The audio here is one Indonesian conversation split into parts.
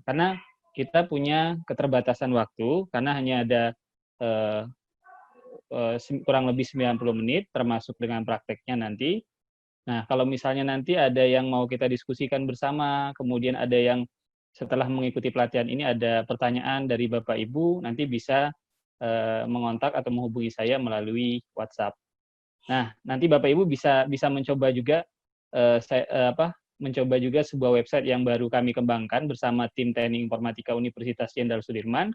Karena kita punya keterbatasan waktu, karena hanya ada eh, kurang lebih 90 menit, termasuk dengan prakteknya nanti. Nah, kalau misalnya nanti ada yang mau kita diskusikan bersama, kemudian ada yang setelah mengikuti pelatihan ini ada pertanyaan dari Bapak Ibu, nanti bisa mengontak atau menghubungi saya melalui WhatsApp. Nah, nanti Bapak Ibu bisa mencoba juga mencoba juga sebuah website yang baru kami kembangkan bersama tim Teknik Informatika Universitas Jenderal Sudirman,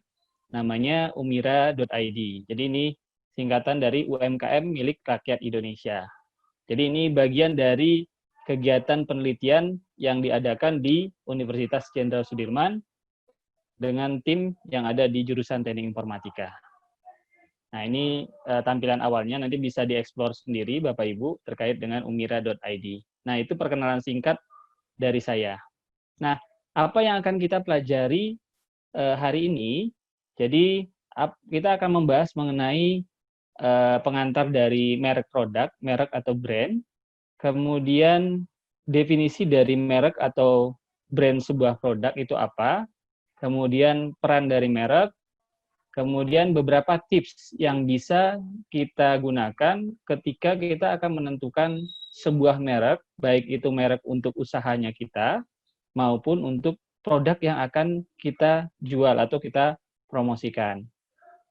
namanya umira.id. Jadi ini singkatan dari UMKM milik rakyat Indonesia. Jadi ini bagian dari kegiatan penelitian yang diadakan di Universitas Jenderal Sudirman dengan tim yang ada di jurusan Teknik Informatika. Nah, ini tampilan awalnya, nanti bisa dieksplor sendiri Bapak Ibu terkait dengan umira.id. Nah, itu perkenalan singkat dari saya. Nah, apa yang akan kita pelajari hari ini? Jadi, kita akan membahas mengenai pengantar dari merek produk, merek atau brand, kemudian definisi dari merek atau brand sebuah produk itu apa, kemudian peran dari merek, kemudian beberapa tips yang bisa kita gunakan ketika kita akan menentukan sebuah merek, baik itu merek untuk usahanya kita, maupun untuk produk yang akan kita jual atau kita promosikan.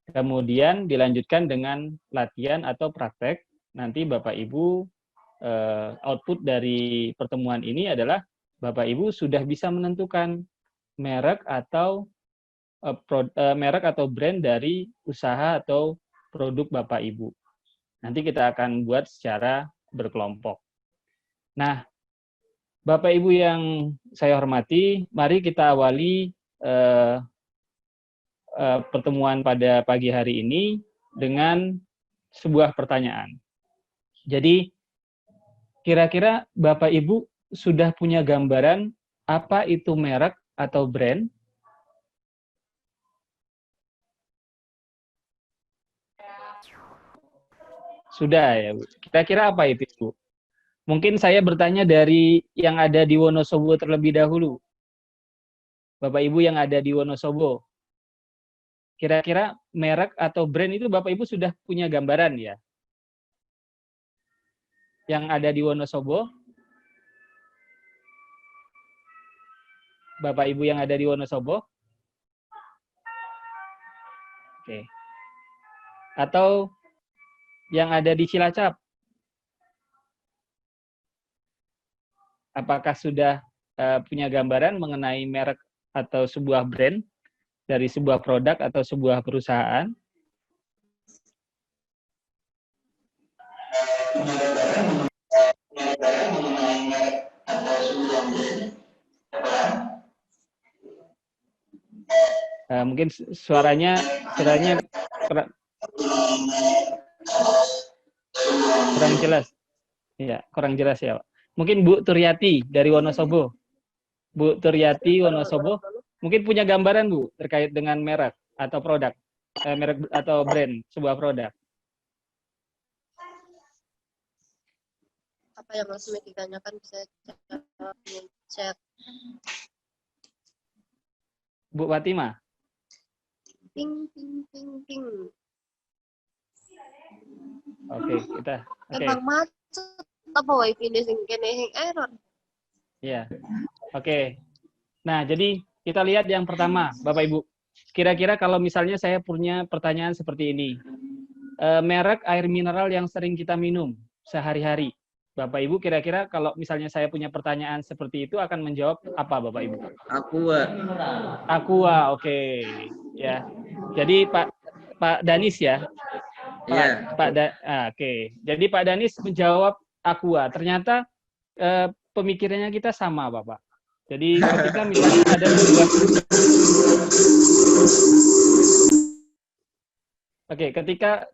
Kemudian dilanjutkan dengan latihan atau praktek. Nanti Bapak Ibu, output dari pertemuan ini adalah Bapak Ibu sudah bisa menentukan merek atau merek atau brand dari usaha atau produk Bapak Ibu. Nanti kita akan buat secara berkelompok. Nah, Bapak Ibu yang saya hormati, mari kita awali pertemuan pada pagi hari ini dengan sebuah pertanyaan. Jadi, kira-kira Bapak Ibu sudah punya gambaran apa itu merek atau brand? Sudah ya, Bu. Kira-kira apa itu, Bu? Mungkin saya bertanya dari yang ada di Wonosobo terlebih dahulu. Bapak Ibu yang ada di Wonosobo. Kira-kira merek atau brand itu Bapak Ibu sudah punya gambaran ya? Yang ada di Wonosobo? Bapak Ibu yang ada di Wonosobo? Oke. Atau yang ada di Cilacap? Apakah sudah punya gambaran mengenai merek atau sebuah brand dari sebuah produk atau sebuah perusahaan? Mungkin suaranya kurang jelas. Ya, kurang jelas ya, Pak. Mungkin Bu Turyati dari Wonosobo. Bu Turyati Wonosobo, mungkin punya gambaran Bu terkait dengan merek atau produk, merek atau brand sebuah produk. Apa yang langsung ditanyakan bisa chat. Bu Fatima. Ping ping ping ping. Oke, kita. Oke. Emang macet apa wifi ini sing kene error? Ya. Oke. Nah, jadi kita lihat yang pertama, Bapak Ibu. Kira-kira kalau misalnya saya punya pertanyaan seperti ini. Merek air mineral yang sering kita minum sehari-hari. Bapak Ibu kira-kira kalau misalnya saya punya pertanyaan seperti itu akan menjawab apa Bapak Ibu? Aqua. Aqua, oke. Ya. Jadi Pak Danis ya. Iya. Oke. Jadi Pak Danis menjawab Aqua. Ternyata pemikirannya kita sama, Bapak. Jadi ketika misalnya ada sebuah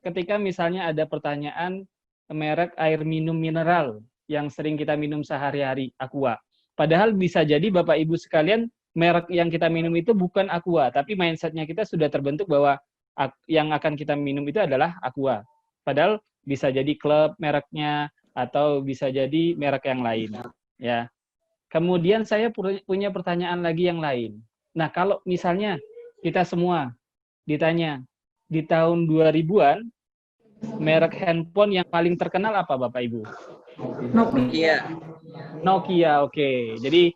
ketika misalnya ada pertanyaan merek air minum mineral yang sering kita minum sehari-hari, Aqua. Padahal bisa jadi Bapak Ibu sekalian merek yang kita minum itu bukan Aqua, tapi mindset-nya kita sudah terbentuk bahwa yang akan kita minum itu adalah Aqua. Padahal bisa jadi klub mereknya atau bisa jadi merek yang lain, ya. Kemudian saya punya pertanyaan lagi yang lain. Nah, kalau misalnya kita semua ditanya di tahun 2000-an merek handphone yang paling terkenal apa Bapak Ibu? Nokia. Nokia, oke. Jadi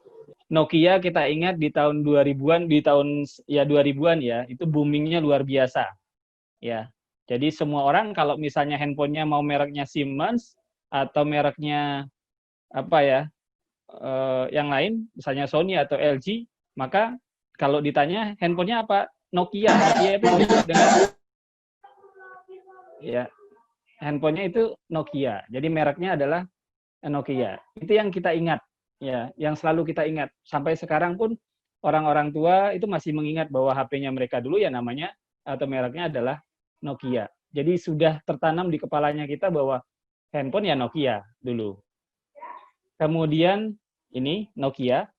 Nokia kita ingat di tahun 2000-an, di tahun ya 2000-an ya, itu boomingnya luar biasa. Ya. Jadi semua orang kalau misalnya handphonenya mau mereknya Siemens atau mereknya apa ya, yang lain, misalnya Sony atau LG, maka kalau ditanya handphonenya apa? Nokia. Nokia itu disebut dengan ya, handphonenya itu Nokia. Jadi mereknya adalah Nokia. Itu yang kita ingat, ya, yang selalu kita ingat. Sampai sekarang pun orang-orang tua itu masih mengingat bahwa HP-nya mereka dulu ya namanya atau mereknya adalah Nokia. Jadi sudah tertanam di kepalanya kita bahwa handphone ya Nokia dulu. Kemudian ini Nokia.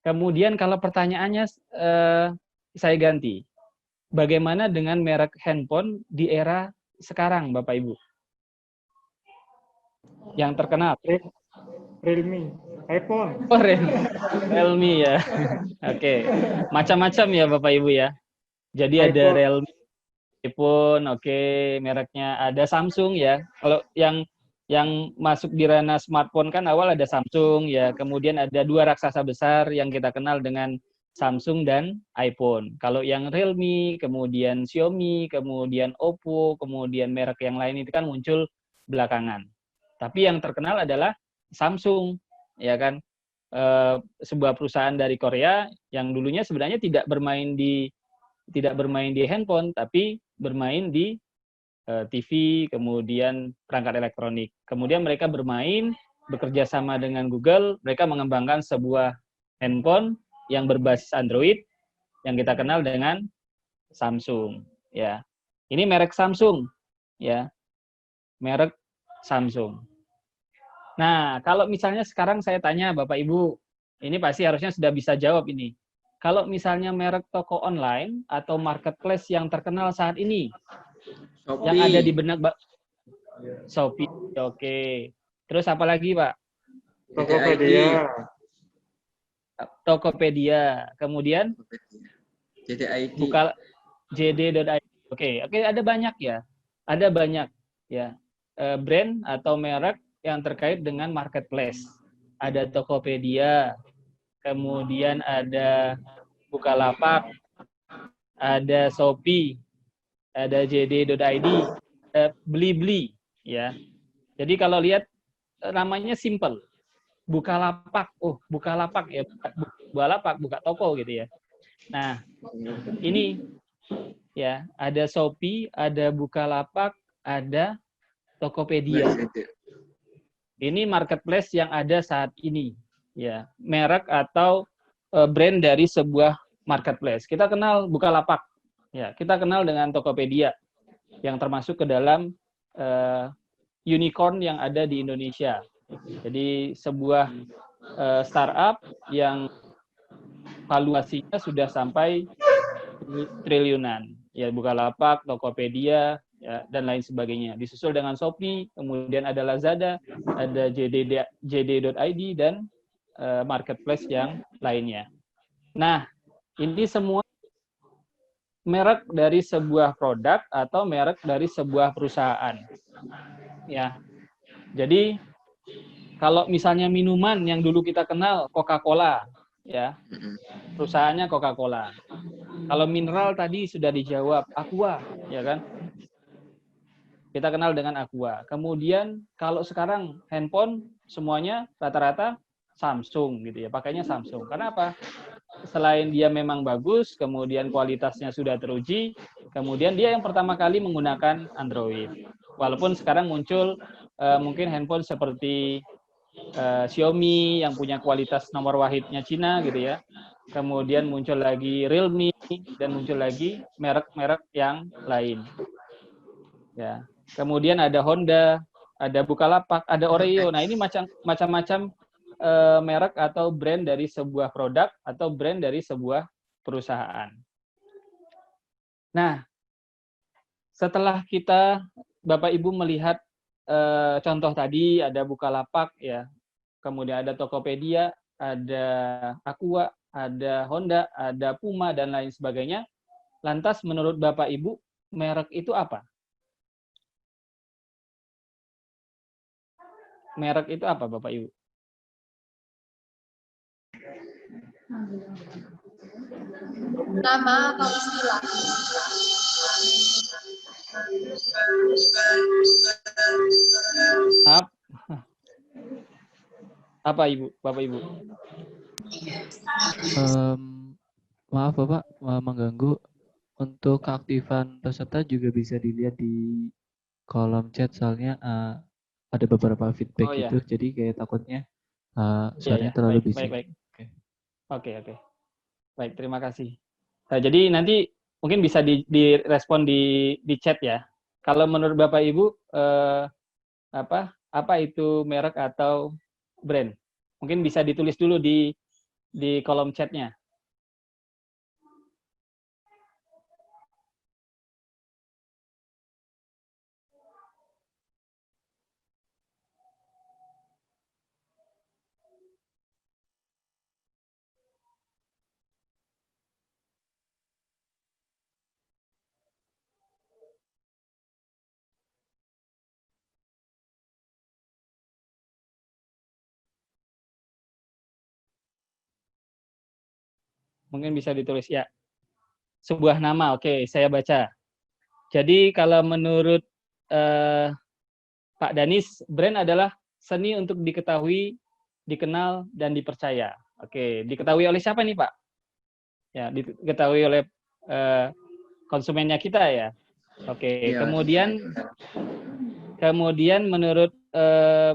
Kemudian kalau pertanyaannya saya ganti. Bagaimana dengan merek handphone di era sekarang, Bapak Ibu? Yang terkenal. Realme, iPhone. Oh, Realme ya. Oke. Macam-macam ya Bapak Ibu ya. Jadi ada iPhone. Realme, iPhone, oke, mereknya ada Samsung ya. Kalau yang masuk di ranah smartphone kan awal ada Samsung ya. Kemudian ada dua raksasa besar yang kita kenal dengan Samsung dan iPhone. Kalau yang Realme, kemudian Xiaomi, kemudian Oppo, kemudian merek yang lain itu kan muncul belakangan. Tapi yang terkenal adalah Samsung, ya kan, sebuah perusahaan dari Korea yang dulunya sebenarnya tidak bermain di handphone, tapi bermain di TV, kemudian perangkat elektronik. Kemudian mereka bekerja sama dengan Google, mereka mengembangkan sebuah handphone yang berbasis Android yang kita kenal dengan Samsung. Ya, ini merek Samsung, ya, merek Samsung. Nah, kalau misalnya sekarang saya tanya Bapak Ibu, ini pasti harusnya sudah bisa jawab ini. Kalau misalnya merek toko online atau marketplace yang terkenal saat ini, Shopee. yang ada di benak Shopee, oke. Terus apa lagi Pak? Tokopedia. Tokopedia. Kemudian JDID. buka JD.id. Oke, ada banyak ya. Ada banyak ya brand atau merek yang terkait dengan marketplace. Ada Tokopedia, kemudian ada Bukalapak, ada Shopee, ada JD.id, ada Blibli ya. Jadi kalau lihat namanya simple. Bukalapak, Bukalapak ya, Bukalapak, buka toko gitu ya. Nah, ini ya, ada Shopee, ada Bukalapak, ada Tokopedia. Ini marketplace yang ada saat ini, ya, merek atau brand dari sebuah marketplace. Kita kenal Bukalapak, ya, kita kenal dengan Tokopedia, yang termasuk ke dalam unicorn yang ada di Indonesia. Jadi sebuah startup yang valuasinya sudah sampai triliunan. Ya, Bukalapak, Tokopedia, ya, dan lain sebagainya. Disusul dengan Shopee, kemudian ada Lazada, ada JD.id, dan marketplace yang lainnya. Nah, ini semua merek dari sebuah produk atau merek dari sebuah perusahaan. Ya. Jadi kalau misalnya minuman yang dulu kita kenal Coca-Cola, ya, perusahaannya Coca-Cola. Kalau mineral tadi sudah dijawab Aqua, ya kan? Kita kenal dengan Aqua. Kemudian kalau sekarang handphone semuanya rata-rata Samsung gitu ya, pakainya Samsung. Karena apa? Selain dia memang bagus, kemudian kualitasnya sudah teruji, kemudian dia yang pertama kali menggunakan Android. Walaupun sekarang muncul mungkin handphone seperti Xiaomi yang punya kualitas nomor wahidnya Cina gitu ya. Kemudian muncul lagi Realme dan muncul lagi merek-merek yang lain. Ya. Kemudian ada Honda, ada Bukalapak, ada Oreo. Nah, ini macam-macam merek atau brand dari sebuah produk atau brand dari sebuah perusahaan. Nah, setelah kita Bapak Ibu melihat contoh tadi, ada Bukalapak ya, kemudian ada Tokopedia, ada Aqua, ada Honda, ada Puma, dan lain sebagainya. Lantas menurut Bapak Ibu, merek itu apa? Merek itu apa, Bapak Ibu? Nama atau istilah? Apa Ibu, Bapak Ibu? Maaf Bapak, mengganggu. Untuk keaktifan peserta juga bisa dilihat di kolom chat, soalnya ada beberapa feedback Oh, ya. gitu, jadi kayak takutnya Iya, suaranya terlalu baik, bising. baik. Oke. Baik, terima kasih. Nah, jadi nanti mungkin bisa direspon di chat ya. Kalau menurut Bapak Ibu, apa itu merek atau brand? Mungkin bisa ditulis dulu di kolom chatnya. Mungkin bisa ditulis ya. Sebuah nama, oke, saya baca. Jadi kalau menurut Pak Danis, brand adalah seni untuk diketahui, dikenal, dan dipercaya. Oke, diketahui oleh siapa nih Pak? Ya, diketahui oleh konsumennya kita ya. Oke, Iya. kemudian menurut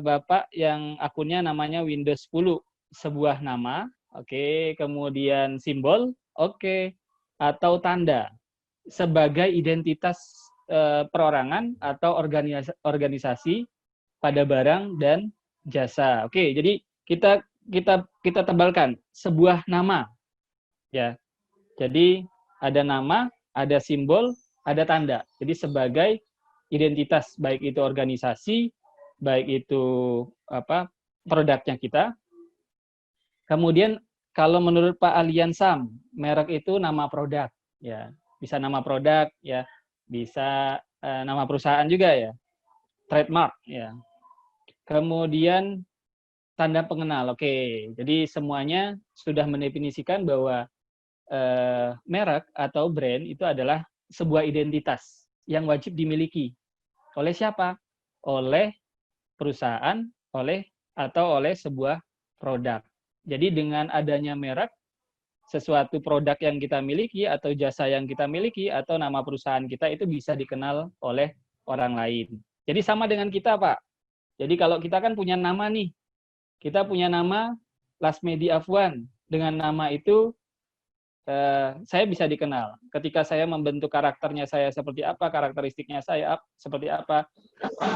Bapak yang akunnya namanya Windows 10, sebuah nama, oke, kemudian simbol, oke, atau tanda sebagai identitas perorangan atau organisasi pada barang dan jasa. Oke, jadi kita tebalkan sebuah nama, ya. Jadi ada nama, ada simbol, ada tanda. Jadi sebagai identitas, baik itu organisasi, baik itu produknya kita. Kemudian kalau menurut Pak Aliansam, merek itu nama produk, ya. Bisa nama produk, ya. Bisa nama perusahaan juga ya. Trademark, ya. Kemudian tanda pengenal. Oke, jadi semuanya sudah mendefinisikan bahwa merek atau brand itu adalah sebuah identitas yang wajib dimiliki oleh siapa? Oleh perusahaan, oleh sebuah produk. Jadi dengan adanya merek, sesuatu produk yang kita miliki atau jasa yang kita miliki atau nama perusahaan kita itu bisa dikenal oleh orang lain. Jadi sama dengan kita, Pak. Jadi kalau kita kan punya nama nih, kita punya nama Lasmedi Afwan. Dengan nama itu saya bisa dikenal. Ketika saya membentuk karakternya saya seperti apa, karakteristiknya saya seperti apa,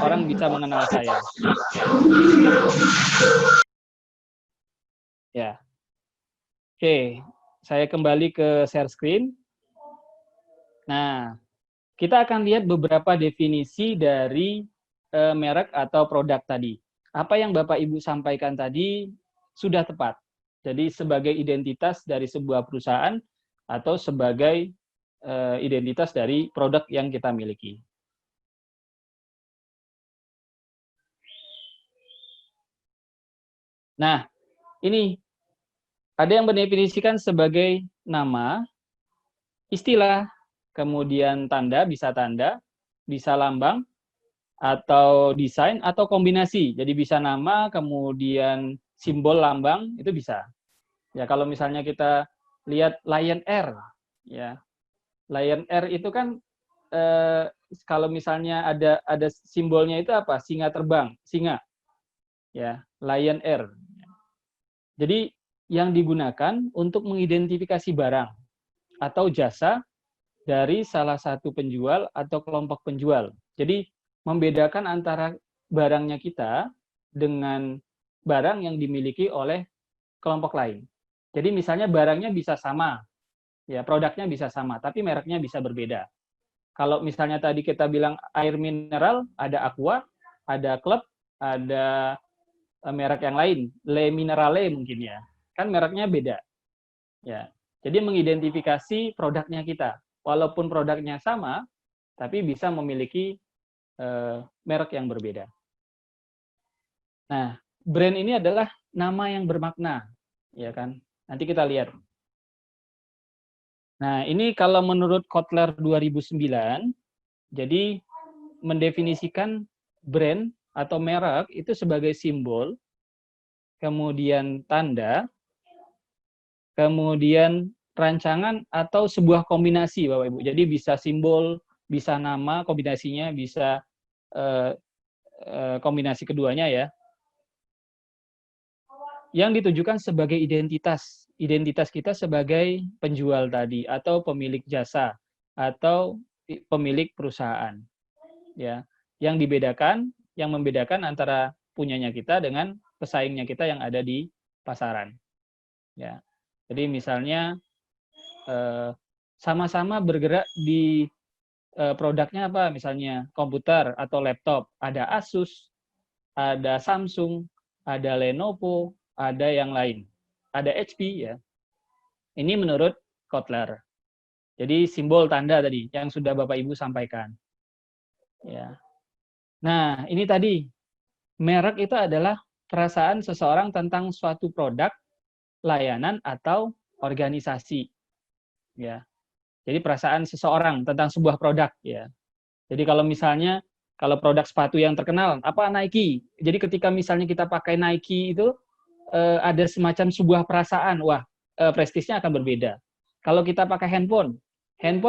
orang bisa mengenal saya. Ya. Oke, saya kembali ke share screen. Nah, kita akan lihat beberapa definisi dari merek atau produk tadi. Apa yang Bapak Ibu sampaikan tadi sudah tepat. Jadi sebagai identitas dari sebuah perusahaan atau sebagai identitas dari produk yang kita miliki. Nah, ini ada yang mendefinisikan sebagai nama, istilah, kemudian tanda, bisa lambang, atau desain, atau kombinasi. Jadi bisa nama, kemudian simbol lambang, itu bisa. Ya, kalau misalnya kita lihat Lion Air, ya, Lion Air itu kan kalau misalnya ada simbolnya itu apa? Singa terbang, singa, ya, Lion Air. Jadi yang digunakan untuk mengidentifikasi barang atau jasa dari salah satu penjual atau kelompok penjual. Jadi membedakan antara barangnya kita dengan barang yang dimiliki oleh kelompok lain. Jadi misalnya barangnya bisa sama, ya produknya bisa sama, tapi mereknya bisa berbeda. Kalau misalnya tadi kita bilang air mineral, ada Aqua, ada Club, ada merek yang lain, Le Minerale mungkin ya. Kan mereknya beda. Ya. Jadi mengidentifikasi produknya kita. Walaupun produknya sama, tapi bisa memiliki merek yang berbeda. Nah, brand ini adalah nama yang bermakna, ya kan? Nanti kita lihat. Nah, ini kalau menurut Kotler 2009, jadi mendefinisikan brand atau merek itu sebagai simbol, kemudian tanda, kemudian rancangan atau sebuah kombinasi, Bapak Ibu. Jadi bisa simbol, bisa nama, kombinasinya bisa kombinasi keduanya ya. Yang ditujukan sebagai identitas kita sebagai penjual tadi atau pemilik jasa atau pemilik perusahaan. Ya, yang membedakan antara punyanya kita dengan pesaingnya kita yang ada di pasaran. Ya. Jadi misalnya sama-sama bergerak di produknya apa? Misalnya komputer atau laptop, ada Asus, ada Samsung, ada Lenovo, ada yang lain, ada HP ya. Ini menurut Kotler. Jadi simbol tanda tadi yang sudah Bapak Ibu sampaikan. Ya. Nah, ini tadi merek itu adalah perasaan seseorang tentang suatu produk, layanan atau organisasi. Ya. Jadi perasaan seseorang tentang sebuah produk ya. Jadi kalau misalnya kalau produk sepatu yang terkenal apa Nike. Jadi ketika misalnya kita pakai Nike itu ada semacam sebuah perasaan, wah prestisnya akan berbeda. Kalau kita pakai handphone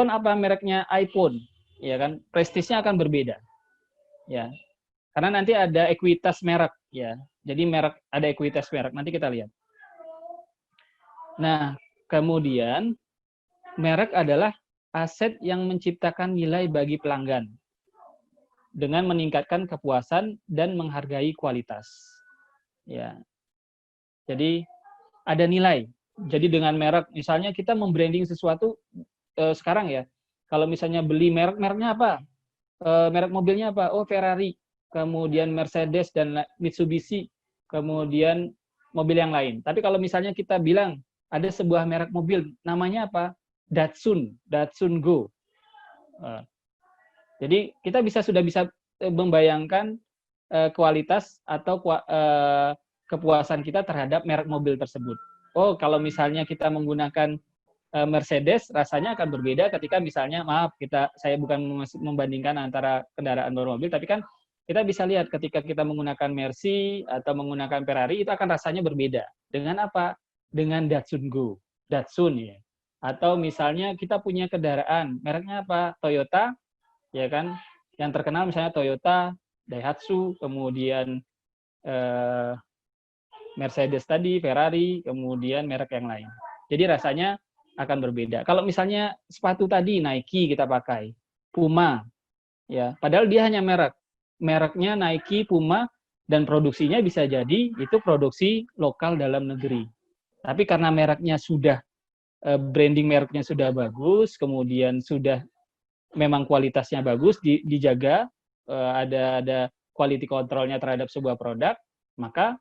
apa mereknya iPhone, ya kan, prestisnya akan berbeda, ya. Karena nanti ada ekuitas merek, ya. Jadi merek ada ekuitas merek. Nanti kita lihat. Nah, kemudian merek adalah aset yang menciptakan nilai bagi pelanggan dengan meningkatkan kepuasan dan menghargai kualitas, ya. Jadi ada nilai. Jadi dengan merek, misalnya kita membranding sesuatu sekarang ya. Kalau misalnya beli mereknya apa? Merek mobilnya apa? Oh Ferrari, kemudian Mercedes dan Mitsubishi, kemudian mobil yang lain. Tapi kalau misalnya kita bilang ada sebuah merek mobil, namanya apa? Datsun Go. Jadi kita sudah bisa membayangkan kualitas atau kepuasan kita terhadap merek mobil tersebut. Oh, kalau misalnya kita menggunakan Mercedes, rasanya akan berbeda ketika misalnya, maaf, saya bukan membandingkan antara kendaraan bermobil, tapi kan kita bisa lihat ketika kita menggunakan Mercy atau menggunakan Ferrari, itu akan rasanya berbeda. Dengan apa? Dengan Datsun Go. Datsun ya. Atau misalnya kita punya kendaraan, mereknya apa? Toyota, ya kan? Yang terkenal misalnya Toyota, Daihatsu, kemudian Mercedes tadi, Ferrari, kemudian merek yang lain. Jadi rasanya akan berbeda. Kalau misalnya sepatu tadi Nike kita pakai, Puma, ya, padahal dia hanya mereknya Nike, Puma, dan produksinya bisa jadi itu produksi lokal dalam negeri. Tapi karena mereknya sudah branding mereknya sudah bagus, kemudian sudah memang kualitasnya bagus, dijaga, ada quality control-nya terhadap sebuah produk, maka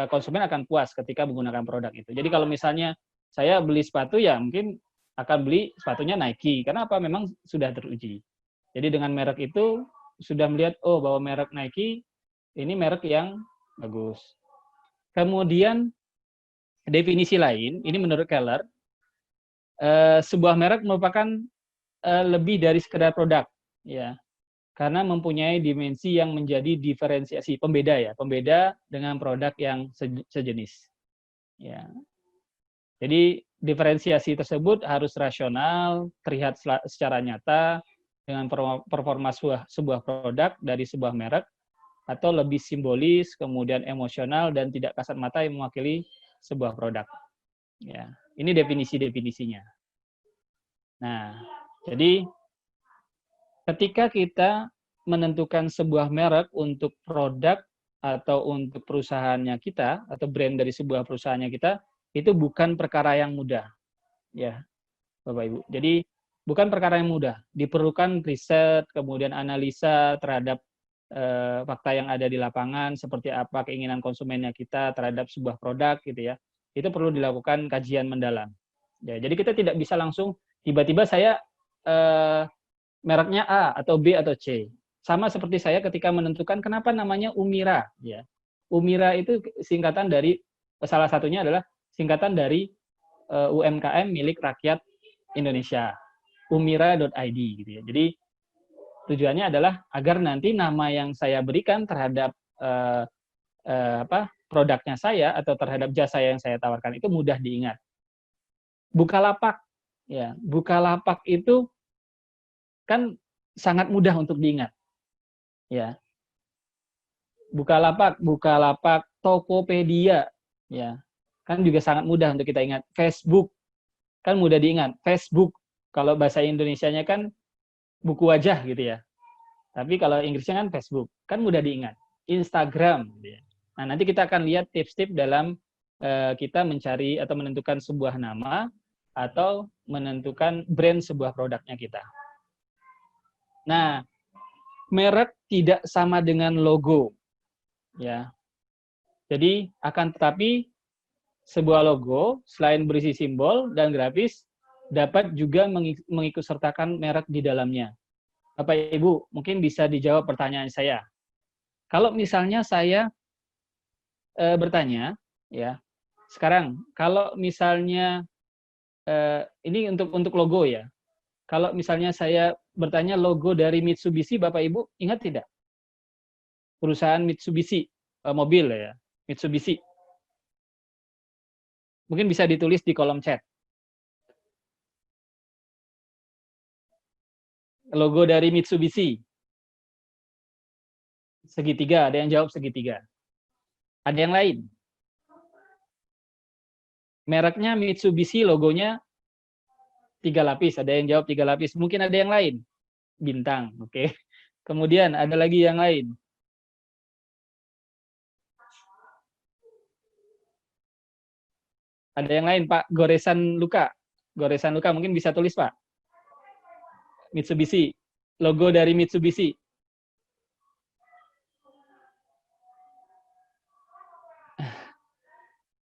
konsumen akan puas ketika menggunakan produk itu. Jadi kalau misalnya saya beli sepatu, ya mungkin akan beli sepatunya Nike. Karena apa? Memang sudah teruji. Jadi dengan merek itu sudah melihat, oh bahwa merek Nike ini merek yang bagus. Kemudian definisi lain, ini menurut Keller, sebuah merek merupakan lebih dari sekedar produk, ya. Karena mempunyai dimensi yang menjadi diferensiasi, pembeda dengan produk yang sejenis. Ya. Jadi diferensiasi tersebut harus rasional, terlihat secara nyata dengan performa sebuah produk dari sebuah merek, atau lebih simbolis, kemudian emosional dan tidak kasat mata yang mewakili sebuah produk. Ya, ini definisi-definisinya. Nah, jadi ketika kita menentukan sebuah merek untuk produk atau untuk perusahaannya kita, atau brand dari sebuah perusahaannya kita, itu bukan perkara yang mudah. Ya, Bapak Ibu. Jadi, bukan perkara yang mudah. Diperlukan riset, kemudian analisa terhadap fakta yang ada di lapangan, seperti apa keinginan konsumennya kita terhadap sebuah produk, gitu ya. itu perlu dilakukan kajian mendalam. Ya, jadi kita tidak bisa langsung tiba-tiba saya mereknya A atau B atau C. Sama seperti saya ketika menentukan kenapa namanya Umira. Ya. Umira itu singkatan dari, salah satunya adalah singkatan dari UMKM milik rakyat Indonesia, umira.id gitu ya. Jadi tujuannya adalah agar nanti nama yang saya berikan terhadap produknya saya atau terhadap jasa yang saya tawarkan itu mudah diingat. Bukalapak, ya, Bukalapak itu kan sangat mudah untuk diingat, ya. Bukalapak, Tokopedia, ya, kan juga sangat mudah untuk kita ingat. Facebook, kan mudah diingat. Facebook, kalau bahasa Indonesianya kan buku wajah gitu ya. Tapi kalau Inggrisnya kan Facebook, kan mudah diingat. Instagram, gitu ya. Nah, nanti kita akan lihat tips-tips dalam kita mencari atau menentukan sebuah nama atau menentukan brand sebuah produknya kita. Nah, merek tidak sama dengan logo, ya. Jadi akan tetapi sebuah logo selain berisi simbol dan grafis dapat juga mengikutsertakan merek di dalamnya. Bapak Ibu, mungkin bisa dijawab pertanyaan saya. Kalau misalnya saya bertanya, ya, sekarang kalau misalnya ini untuk logo ya. Kalau misalnya saya bertanya logo dari Mitsubishi, Bapak Ibu ingat tidak? Perusahaan Mitsubishi, mobil ya, Mitsubishi. Mungkin bisa ditulis di kolom chat. Logo dari Mitsubishi. Segitiga, ada yang jawab segitiga. Ada yang lain? Mereknya Mitsubishi, logonya 3 lapis. Ada yang jawab 3 lapis. Mungkin ada yang lain. Bintang, oke. Kemudian ada lagi yang lain. Ada yang lain, Pak. Goresan luka. Goresan luka mungkin bisa tulis, Pak. Mitsubishi. Logo dari Mitsubishi.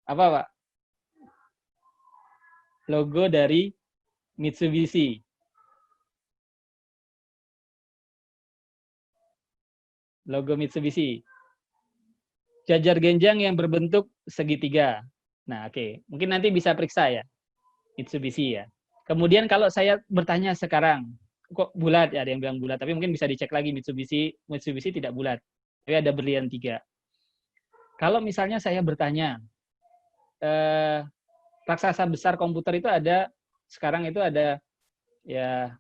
Apa, Pak? Logo dari Mitsubishi. Logo Mitsubishi. Jajar genjang yang berbentuk segitiga. Nah, oke. Mungkin nanti bisa periksa ya. Mitsubishi ya. Kemudian kalau saya bertanya sekarang, kok bulat ya, ada yang bilang bulat, tapi mungkin bisa dicek lagi Mitsubishi tidak bulat. Tapi ada berlian 3. Kalau misalnya saya bertanya, raksasa besar komputer itu ada, sekarang itu ada ya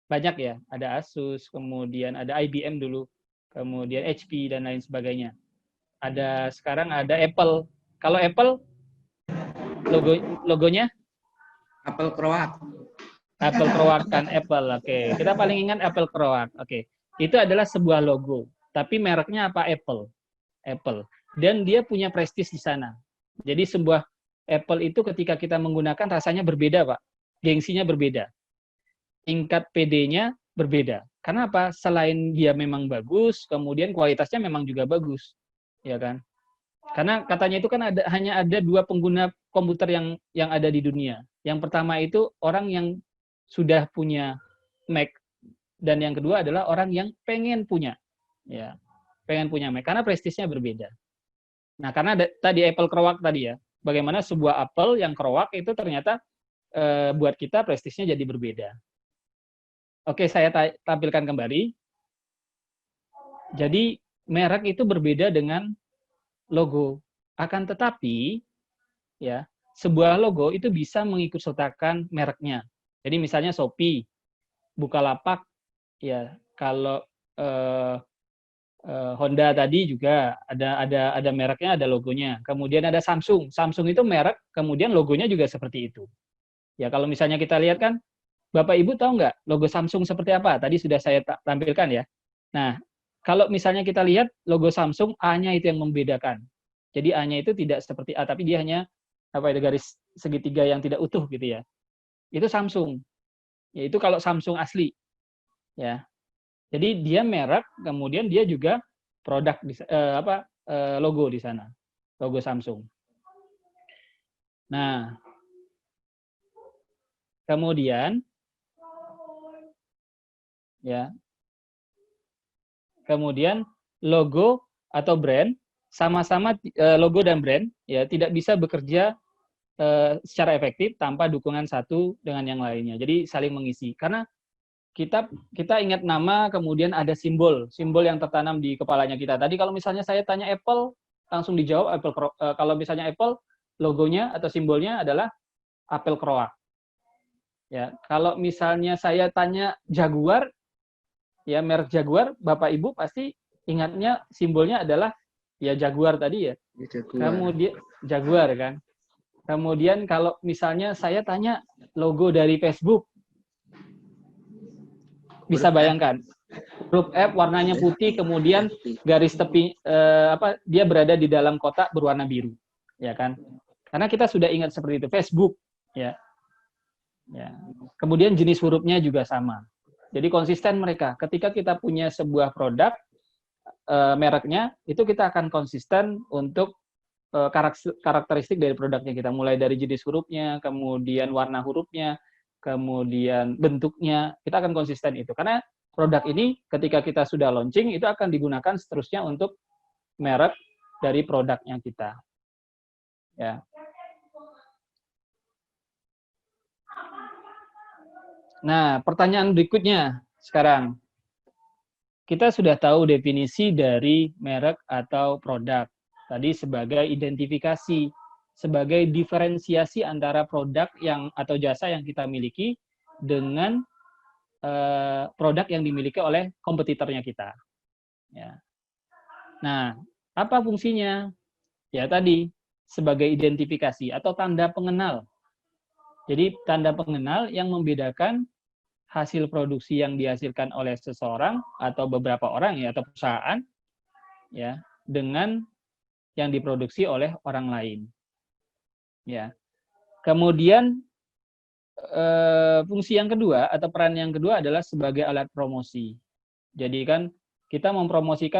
banyak ya, ada Asus, kemudian ada IBM dulu, kemudian HP dan lain sebagainya. Sekarang ada Apple. Kalau Apple logonya Apple Croak. Apple Croak kan Apple. Oke. Kita paling ingat Apple Croak. Oke. Itu adalah sebuah logo, tapi mereknya apa? Apple. Apple. Dan dia punya prestis di sana. Jadi sebuah Apple itu ketika kita menggunakan rasanya berbeda, Pak. Gengsinya berbeda. Tingkat PD-nya berbeda. Karena apa? Selain dia memang bagus, kemudian kualitasnya memang juga bagus. Ya kan? Karena katanya itu kan hanya ada 2 pengguna komputer yang ada di dunia. Yang pertama itu orang yang sudah punya Mac, dan yang kedua adalah orang yang pengen punya. Ya, pengen punya Mac karena prestisnya berbeda. Nah, karena tadi Apple Croak tadi ya, bagaimana sebuah Apple yang Croak itu ternyata buat kita prestisnya jadi berbeda. Oke, saya tampilkan kembali. Jadi merek itu berbeda dengan logo. Akan tetapi ya, sebuah logo itu bisa mengikutsertakan mereknya. Jadi misalnya Shopee, Bukalapak, ya kalau Honda tadi juga ada mereknya, ada logonya. Kemudian ada Samsung. Samsung itu merek, kemudian logonya juga seperti itu. Ya kalau misalnya kita lihat kan, Bapak Ibu tahu nggak logo Samsung seperti apa? Tadi sudah saya tampilkan ya. Nah, kalau misalnya kita lihat logo Samsung, A-nya itu yang membedakan. Jadi A-nya itu tidak seperti A, tapi dia hanya garis segitiga yang tidak utuh gitu ya. Itu Samsung. Yaitu kalau Samsung asli. Ya. Jadi dia merek, kemudian dia juga produk logo di sana. Logo Samsung. Nah, kemudian ya, kemudian logo atau brand sama-sama logo dan brand ya tidak bisa bekerja secara efektif tanpa dukungan satu dengan yang lainnya. Jadi saling mengisi. Karena kita ingat nama, kemudian ada simbol yang tertanam di kepalanya kita. Tadi kalau misalnya saya tanya Apple, langsung dijawab Apple. Kalau misalnya Apple, logonya atau simbolnya adalah apel kroak. Ya, kalau misalnya saya tanya Jaguar, ya merek Jaguar, Bapak Ibu pasti ingatnya simbolnya adalah ya Jaguar tadi ya. Kemudian Jaguar kan. Kemudian kalau misalnya saya tanya logo dari Facebook, bisa bayangkan huruf F warnanya putih, kemudian garis tepi dia berada di dalam kotak berwarna biru, ya kan? Karena kita sudah ingat seperti itu Facebook, ya. Ya. Kemudian jenis hurufnya juga sama. Jadi konsisten mereka. Ketika kita punya sebuah produk mereknya, itu kita akan konsisten untuk karakteristik dari produknya kita, mulai dari jenis hurufnya, kemudian warna hurufnya, kemudian bentuknya, kita akan konsisten itu. Karena produk ini ketika kita sudah launching, itu akan digunakan seterusnya untuk merek dari produknya kita. Ya. Nah, pertanyaan berikutnya sekarang. Kita sudah tahu definisi dari merek atau produk. Tadi sebagai identifikasi, sebagai diferensiasi antara produk atau jasa yang kita miliki dengan produk yang dimiliki oleh kompetitornya kita. Ya. Nah, apa fungsinya? Ya tadi, sebagai identifikasi atau tanda pengenal. Jadi tanda pengenal yang membedakan hasil produksi yang dihasilkan oleh seseorang atau beberapa orang ya atau perusahaan ya dengan yang diproduksi oleh orang lain. Ya. Kemudian fungsi yang kedua atau peran yang kedua adalah sebagai alat promosi. Jadi kan kita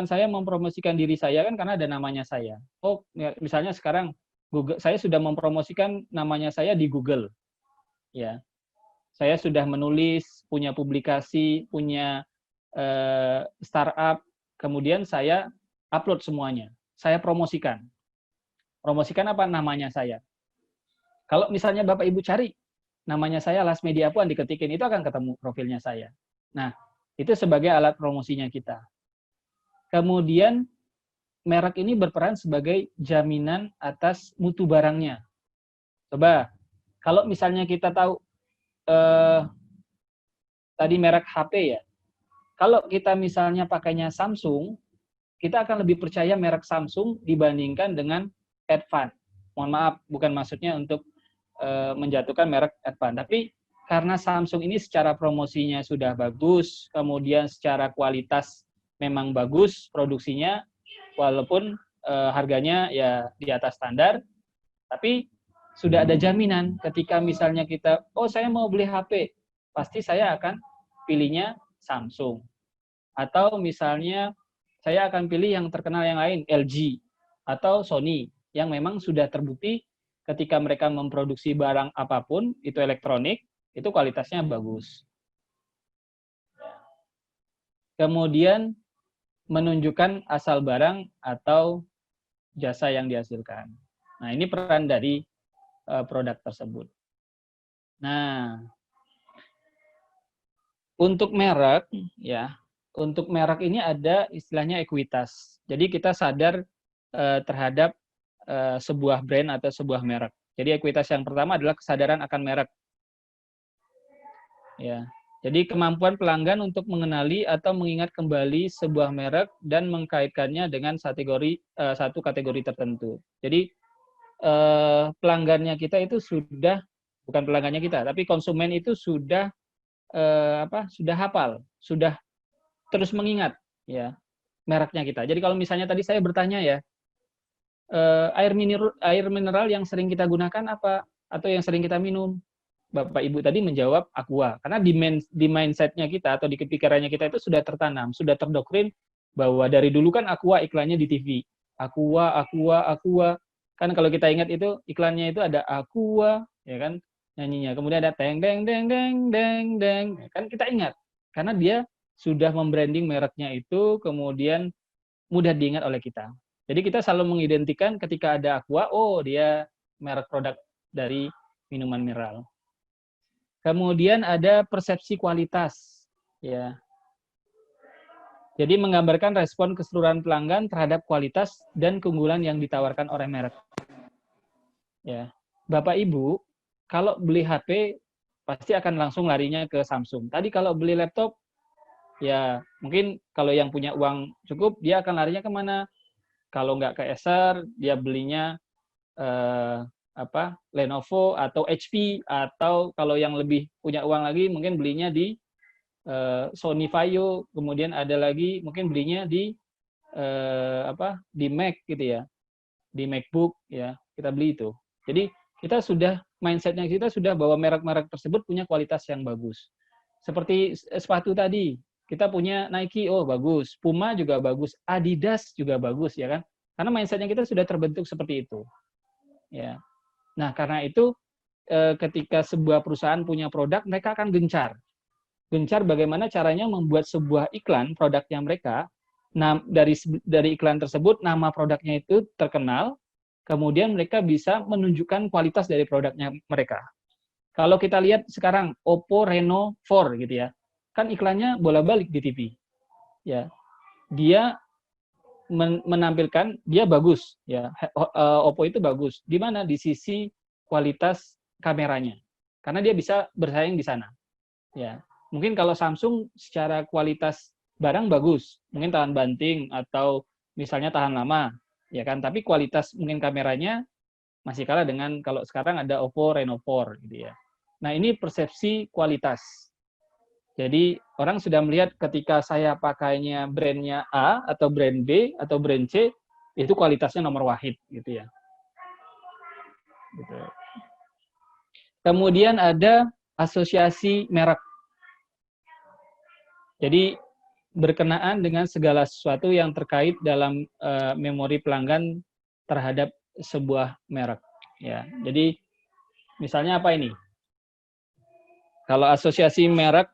saya mempromosikan diri saya kan karena ada namanya saya. Oh, ya, misalnya sekarang Google, saya sudah mempromosikan namanya saya di Google. Ya. Saya sudah menulis, punya publikasi, punya startup, kemudian saya upload semuanya. Saya promosikan. Promosikan apa? Namanya saya. Kalau misalnya Bapak Ibu cari, namanya saya Las Media Puan, diketikin, itu akan ketemu profilnya saya. Nah, itu sebagai alat promosinya kita. Kemudian, merek ini berperan sebagai jaminan atas mutu barangnya. Coba, kalau misalnya kita tahu, tadi merek HP ya. Kalau kita misalnya pakainya Samsung, kita akan lebih percaya merek Samsung dibandingkan dengan Advan. Mohon maaf, bukan maksudnya untuk menjatuhkan merek Advan. Tapi karena Samsung ini secara promosinya sudah bagus, kemudian secara kualitas memang bagus produksinya, walaupun harganya ya di atas standar, tapi sudah ada jaminan ketika misalnya kita, oh saya mau beli HP, pasti saya akan pilihnya Samsung. Atau misalnya saya akan pilih yang terkenal yang lain, LG atau Sony, yang memang sudah terbukti ketika mereka memproduksi barang apapun, itu elektronik, itu kualitasnya bagus. Kemudian menunjukkan asal barang atau jasa yang dihasilkan. Nah, ini peran dari produk tersebut. Nah, untuk merek ya, untuk merek ini ada istilahnya ekuitas. Jadi kita sadar terhadap sebuah brand atau sebuah merek. Jadi ekuitas yang pertama adalah kesadaran akan merek. Ya. Jadi kemampuan pelanggan untuk mengenali atau mengingat kembali sebuah merek dan mengkaitkannya dengan satu kategori tertentu. Jadi pelanggannya kita itu bukan pelanggannya kita, tapi konsumen itu sudah hafal, sudah terus mengingat ya mereknya kita. Jadi kalau misalnya tadi saya bertanya ya, air mineral yang sering kita gunakan apa atau yang sering kita minum? Bapak Ibu tadi menjawab Aqua, karena di mindset-nya kita atau di kepikirannya kita itu sudah tertanam, sudah terdoktrin bahwa dari dulu kan Aqua iklannya di TV. Aqua. Kan kalau kita ingat itu iklannya itu ada Aqua, ya kan, nyanyinya. Kemudian ada teng deng deng deng deng deng. Kan kita ingat karena dia sudah membranding mereknya itu, kemudian mudah diingat oleh kita. Jadi kita selalu mengidentikan ketika ada Aqua, oh dia merek produk dari minuman mineral. Kemudian ada persepsi kualitas, ya. Jadi menggambarkan respon keseluruhan pelanggan terhadap kualitas dan keunggulan yang ditawarkan oleh merek. Ya, Bapak Ibu, kalau beli HP pasti akan langsung larinya ke Samsung. Tadi kalau beli laptop, ya mungkin kalau yang punya uang cukup dia akan larinya kemana? Kalau nggak ke Acer, dia belinya Lenovo atau HP, atau kalau yang lebih punya uang lagi mungkin belinya di Sony Vaio, kemudian ada lagi mungkin belinya di di Mac gitu ya, di MacBook ya, kita beli itu. Jadi kita sudah mindsetnya kita sudah bahwa merek-merek tersebut punya kualitas yang bagus. Seperti sepatu tadi, kita punya Nike, oh bagus, Puma juga bagus, Adidas juga bagus ya kan, karena mindsetnya kita sudah terbentuk seperti itu. Ya, nah karena itu ketika sebuah perusahaan punya produk, mereka akan gencar bagaimana caranya membuat sebuah iklan produknya mereka. Nah, dari iklan tersebut nama produknya itu terkenal, kemudian mereka bisa menunjukkan kualitas dari produknya mereka. Kalau kita lihat sekarang Oppo Reno 4 gitu ya, kan iklannya bolak-balik di TV. Ya, dia menampilkan dia bagus ya, Oppo itu bagus. Di mana? Di sisi kualitas kameranya. Karena dia bisa bersaing di sana. Ya. Mungkin kalau Samsung secara kualitas barang bagus, mungkin tahan banting atau misalnya tahan lama, ya kan. Tapi kualitas mungkin kameranya masih kalah dengan kalau sekarang ada Oppo Reno 4 gitu ya. Nah, ini persepsi kualitas. Jadi orang sudah melihat ketika saya pakainya brandnya A atau brand B atau brand C, itu kualitasnya nomor wahid gitu ya. Gitu. Kemudian ada asosiasi merek. Jadi berkenaan dengan segala sesuatu yang terkait dalam memori pelanggan terhadap sebuah merek. Ya, jadi misalnya apa ini? Kalau asosiasi merek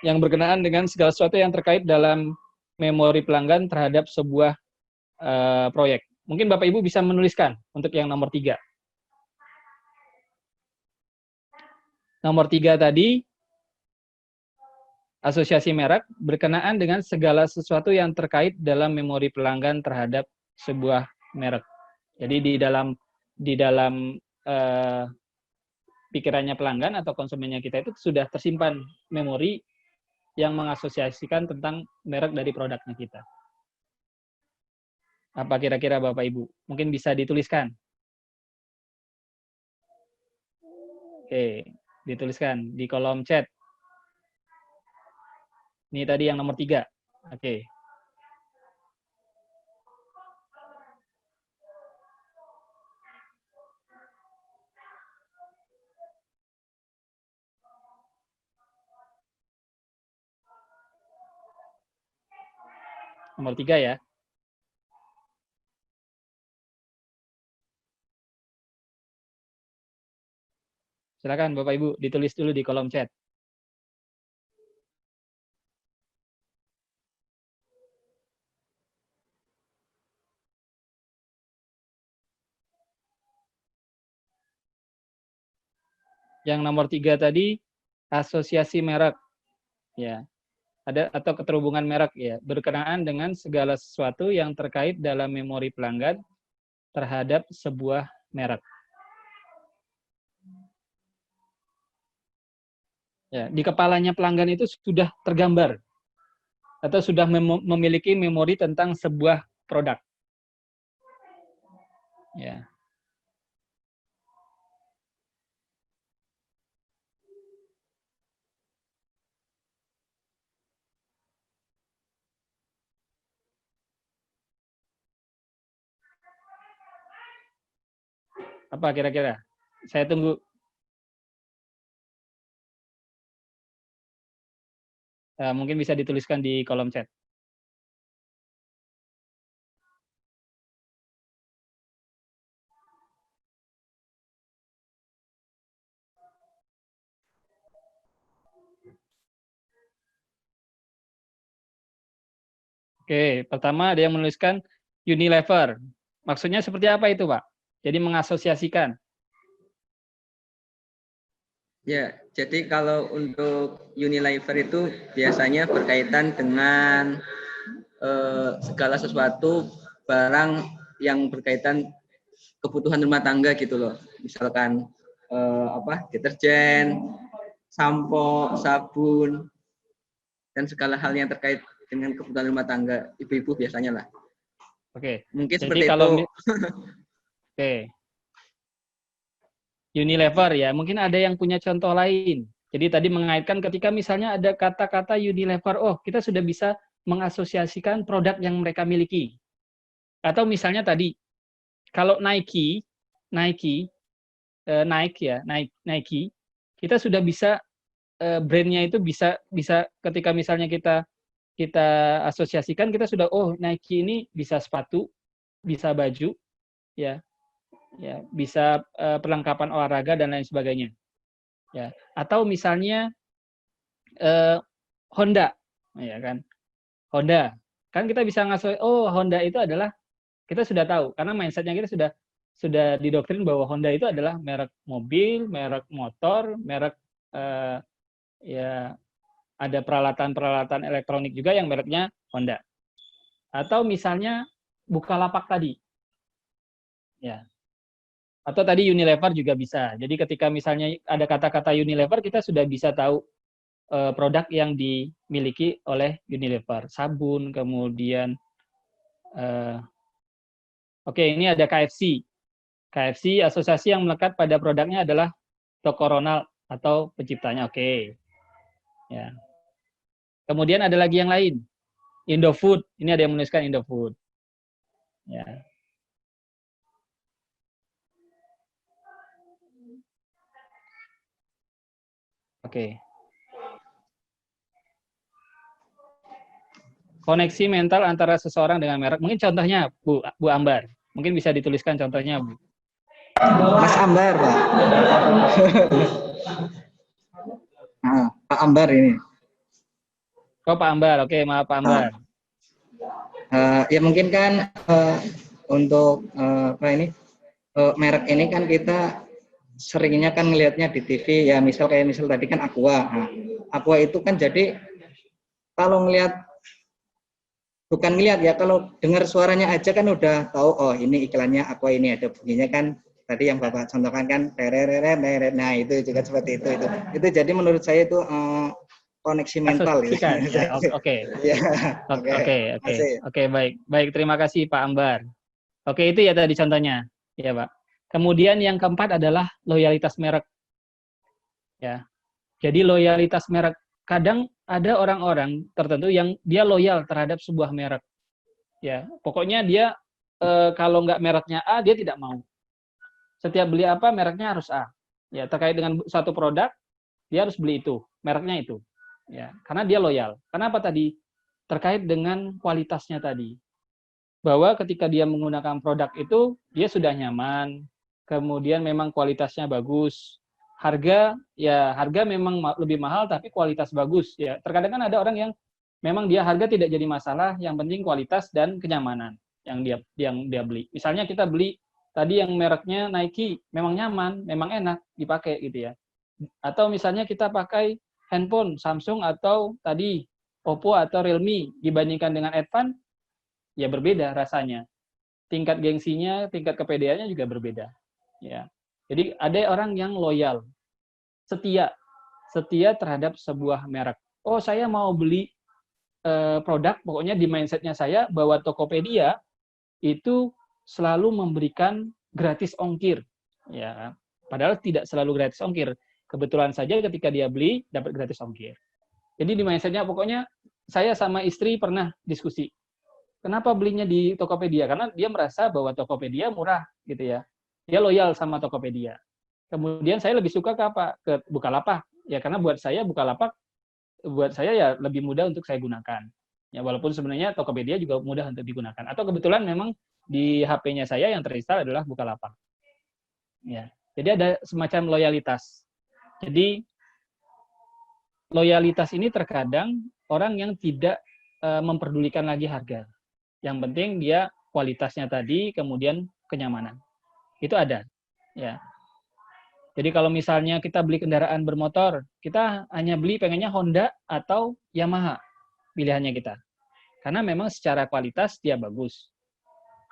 yang berkenaan dengan segala sesuatu yang terkait dalam memori pelanggan terhadap sebuah proyek. Mungkin Bapak Ibu bisa menuliskan untuk yang nomor 3. Nomor 3 tadi, asosiasi merek berkenaan dengan segala sesuatu yang terkait dalam memori pelanggan terhadap sebuah merek. Jadi di dalam pikirannya pelanggan atau konsumennya kita itu sudah tersimpan memori yang mengasosiasikan tentang merek dari produknya kita. Apa kira-kira Bapak Ibu? Mungkin bisa dituliskan. Oke, dituliskan di kolom chat. Ini tadi yang nomor 3. Oke. Nomor 3 ya. Silakan Bapak Ibu ditulis dulu di kolom chat. Yang nomor 3 tadi asosiasi merek. Ya. Ada atau keterhubungan merek ya, berkenaan dengan segala sesuatu yang terkait dalam memori pelanggan terhadap sebuah merek. Ya, di kepalanya pelanggan itu sudah tergambar atau sudah memiliki memori tentang sebuah produk. Ya. Apa kira-kira? Saya tunggu. Mungkin bisa dituliskan di kolom chat. Oke, pertama ada yang menuliskan Unilever. Maksudnya seperti apa itu, Pak? Jadi mengasosiasikan. Ya, jadi kalau untuk Unilever itu biasanya berkaitan dengan segala sesuatu barang yang berkaitan kebutuhan rumah tangga gitu loh. Misalkan deterjen, sampo, sabun, dan segala hal yang terkait dengan kebutuhan rumah tangga ibu-ibu biasanya lah. Oke. Mungkin Jadi seperti kalau itu. Oke. Unilever ya, mungkin ada yang punya contoh lain. Jadi tadi mengaitkan ketika misalnya ada kata-kata Unilever, oh kita sudah bisa mengasosiasikan produk yang mereka miliki. Atau misalnya tadi, kalau Nike, Nike ya, Nike, kita sudah bisa brandnya itu bisa ketika misalnya kita asosiasikan, kita sudah Nike ini bisa sepatu, bisa baju, ya bisa perlengkapan olahraga dan lain sebagainya. Ya, atau misalnya Honda, ya kan? Honda, kan kita bisa Honda itu adalah kita sudah tahu karena mindsetnya kita sudah didoktrin bahwa Honda itu adalah merek mobil, merek motor, merek ya ada peralatan-peralatan elektronik juga yang mereknya Honda. Atau misalnya Bukalapak tadi, ya. Atau tadi Unilever juga bisa. Jadi ketika misalnya ada kata-kata Unilever, kita sudah bisa tahu produk yang dimiliki oleh Unilever. Sabun, kemudian ini ada KFC. KFC, asosiasi yang melekat pada produknya adalah toko Ronald atau penciptanya. Oke. Ya. Kemudian ada lagi yang lain. Indofood. Ini ada yang menuliskan Indofood. Ya. Oke. Koneksi mental antara seseorang dengan merek. Mungkin contohnya, Bu Ambar. Mungkin bisa dituliskan contohnya, Bu. Mas Ambar, Pak. Nah, Pak Ambar ini. Oh, Pak Ambar. Oke, maaf Pak Ambar. Ya mungkin kan untuk merek ini kan kita seringnya kan ngelihatnya di TV ya, misal tadi kan Aqua. Nah, Aqua itu kan jadi kalau bukan ngelihat ya, kalau dengar suaranya aja kan udah tahu, oh ini iklannya Aqua, ini ada bunyinya kan tadi yang Bapak contohkan kan, nah itu juga seperti itu. Itu jadi menurut saya itu koneksi mental ya. Oke, baik, terima kasih Pak Ambar. Oke, itu ya tadi contohnya, ya Pak. Kemudian yang keempat adalah loyalitas merek. Ya, jadi loyalitas merek. Kadang ada orang-orang tertentu yang dia loyal terhadap sebuah merek. Ya, pokoknya dia kalau nggak mereknya A, dia tidak mau. Setiap beli apa, mereknya harus A. Ya, terkait dengan satu produk, dia harus beli itu, mereknya itu. Ya, karena dia loyal. Kenapa tadi? Terkait dengan kualitasnya tadi. Bahwa ketika dia menggunakan produk itu, dia sudah nyaman, kemudian memang kualitasnya bagus. Harga memang lebih mahal tapi kualitas bagus ya. Terkadang kan ada orang yang memang dia harga tidak jadi masalah, yang penting kualitas dan kenyamanan yang dia beli. Misalnya kita beli tadi yang mereknya Nike, memang nyaman, memang enak dipakai gitu ya. Atau misalnya kita pakai handphone Samsung atau tadi Oppo atau Realme dibandingkan dengan Advan, ya berbeda rasanya. Tingkat gengsinya, tingkat kepedeannya juga berbeda. Ya. Jadi ada orang yang loyal, setia terhadap sebuah merek. Oh, saya mau beli produk, pokoknya di mindsetnya saya bahwa Tokopedia itu selalu memberikan gratis ongkir. Ya, padahal tidak selalu gratis ongkir. Kebetulan saja ketika dia beli dapat gratis ongkir. Jadi di mindsetnya pokoknya saya sama istri pernah diskusi. Kenapa belinya di Tokopedia? Karena dia merasa bahwa Tokopedia murah gitu ya. Dia loyal sama Tokopedia. Kemudian saya lebih suka ke apa? Ke Bukalapak. Ya karena buat saya Bukalapak ya lebih mudah untuk saya gunakan. Ya walaupun sebenarnya Tokopedia juga mudah untuk digunakan. Atau kebetulan memang di HP-nya saya yang terinstall adalah Bukalapak. Ya. Jadi ada semacam loyalitas. Jadi loyalitas ini terkadang orang yang tidak memperdulikan lagi harga. Yang penting dia kualitasnya tadi, kemudian kenyamanan. Itu ada. Ya. Jadi kalau misalnya kita beli kendaraan bermotor, kita hanya beli pengennya Honda atau Yamaha pilihannya kita. Karena memang secara kualitas dia bagus.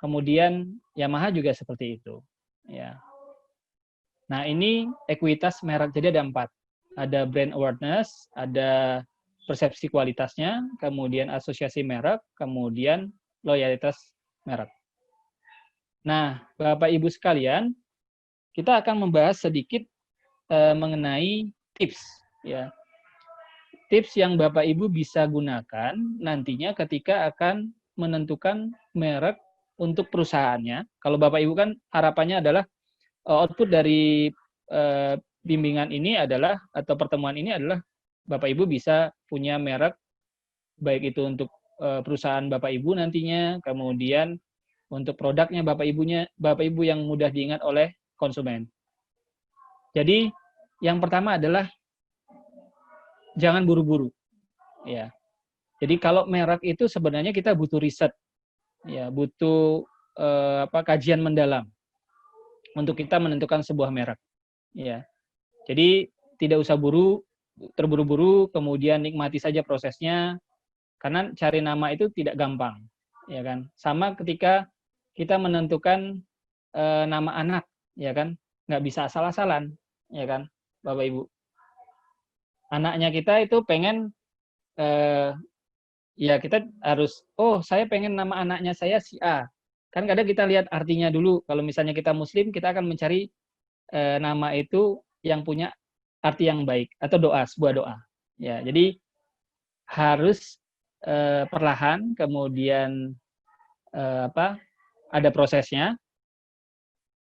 Kemudian Yamaha juga seperti itu. Ya. Nah ini ekuitas merek, jadi ada 4. Ada brand awareness, ada persepsi kualitasnya, kemudian asosiasi merek, kemudian loyalitas merek. Nah, Bapak Ibu sekalian, kita akan membahas sedikit mengenai tips, ya. Tips yang Bapak Ibu bisa gunakan nantinya ketika akan menentukan merek untuk perusahaannya. Kalau Bapak Ibu kan harapannya adalah output dari bimbingan ini adalah, atau pertemuan ini adalah, Bapak Ibu bisa punya merek, baik itu untuk perusahaan Bapak Ibu nantinya, kemudian untuk produknya Bapak Ibu yang mudah diingat oleh konsumen. Jadi yang pertama adalah jangan buru-buru. Ya. Jadi kalau merek itu sebenarnya kita butuh riset, ya, butuh kajian mendalam untuk kita menentukan sebuah merek. Ya. Jadi tidak usah terburu-buru, kemudian nikmati saja prosesnya, karena cari nama itu tidak gampang, ya kan. Sama ketika kita menentukan nama anak, ya kan, nggak bisa asal-asalan, ya kan, Bapak Ibu. Anaknya kita itu pengen, ya kita harus, oh saya pengen nama anaknya saya si A. Kan kadang kita lihat artinya dulu. Kalau misalnya kita Muslim, kita akan mencari nama itu yang punya arti yang baik atau sebuah doa. Ya, jadi harus perlahan, kemudian ada prosesnya.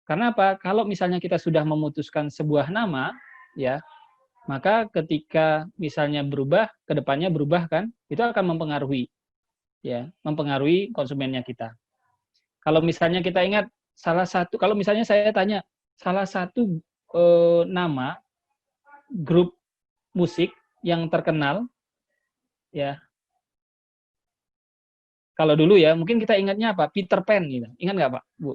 Karena apa? Kalau misalnya kita sudah memutuskan sebuah nama, ya, maka ketika misalnya berubah, ke depannya berubah kan, itu akan mempengaruhi, ya, mempengaruhi konsumennya kita. Kalau misalnya kita ingat kalau misalnya saya tanya salah satu nama grup musik yang terkenal, ya. Kalau dulu ya, mungkin kita ingatnya apa? Peter Pan gitu. Ingat nggak Pak, Bu?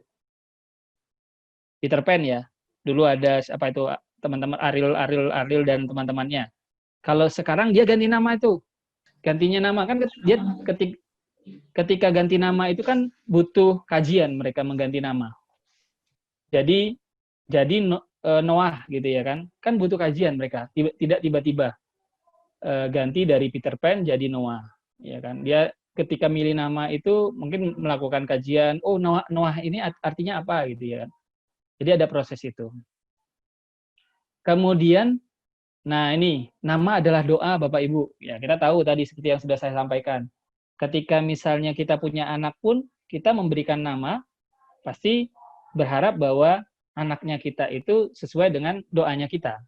Peter Pan ya. Dulu ada apa itu teman-teman Ariel dan teman-temannya. Kalau sekarang dia ganti nama itu. Gantinya nama kan dia ketika ganti nama itu kan butuh kajian mereka mengganti nama. Jadi Noah gitu ya kan. Kan butuh kajian mereka. Tidak tiba-tiba ganti dari Peter Pan jadi Noah, ya kan. Dia ketika milih nama itu mungkin melakukan kajian, oh Noah ini artinya apa gitu ya kan. Jadi ada proses itu. Kemudian, nah ini, nama adalah doa Bapak Ibu. Ya, kita tahu tadi seperti yang sudah saya sampaikan. Ketika misalnya kita punya anak pun, kita memberikan nama, pasti berharap bahwa anaknya kita itu sesuai dengan doanya kita.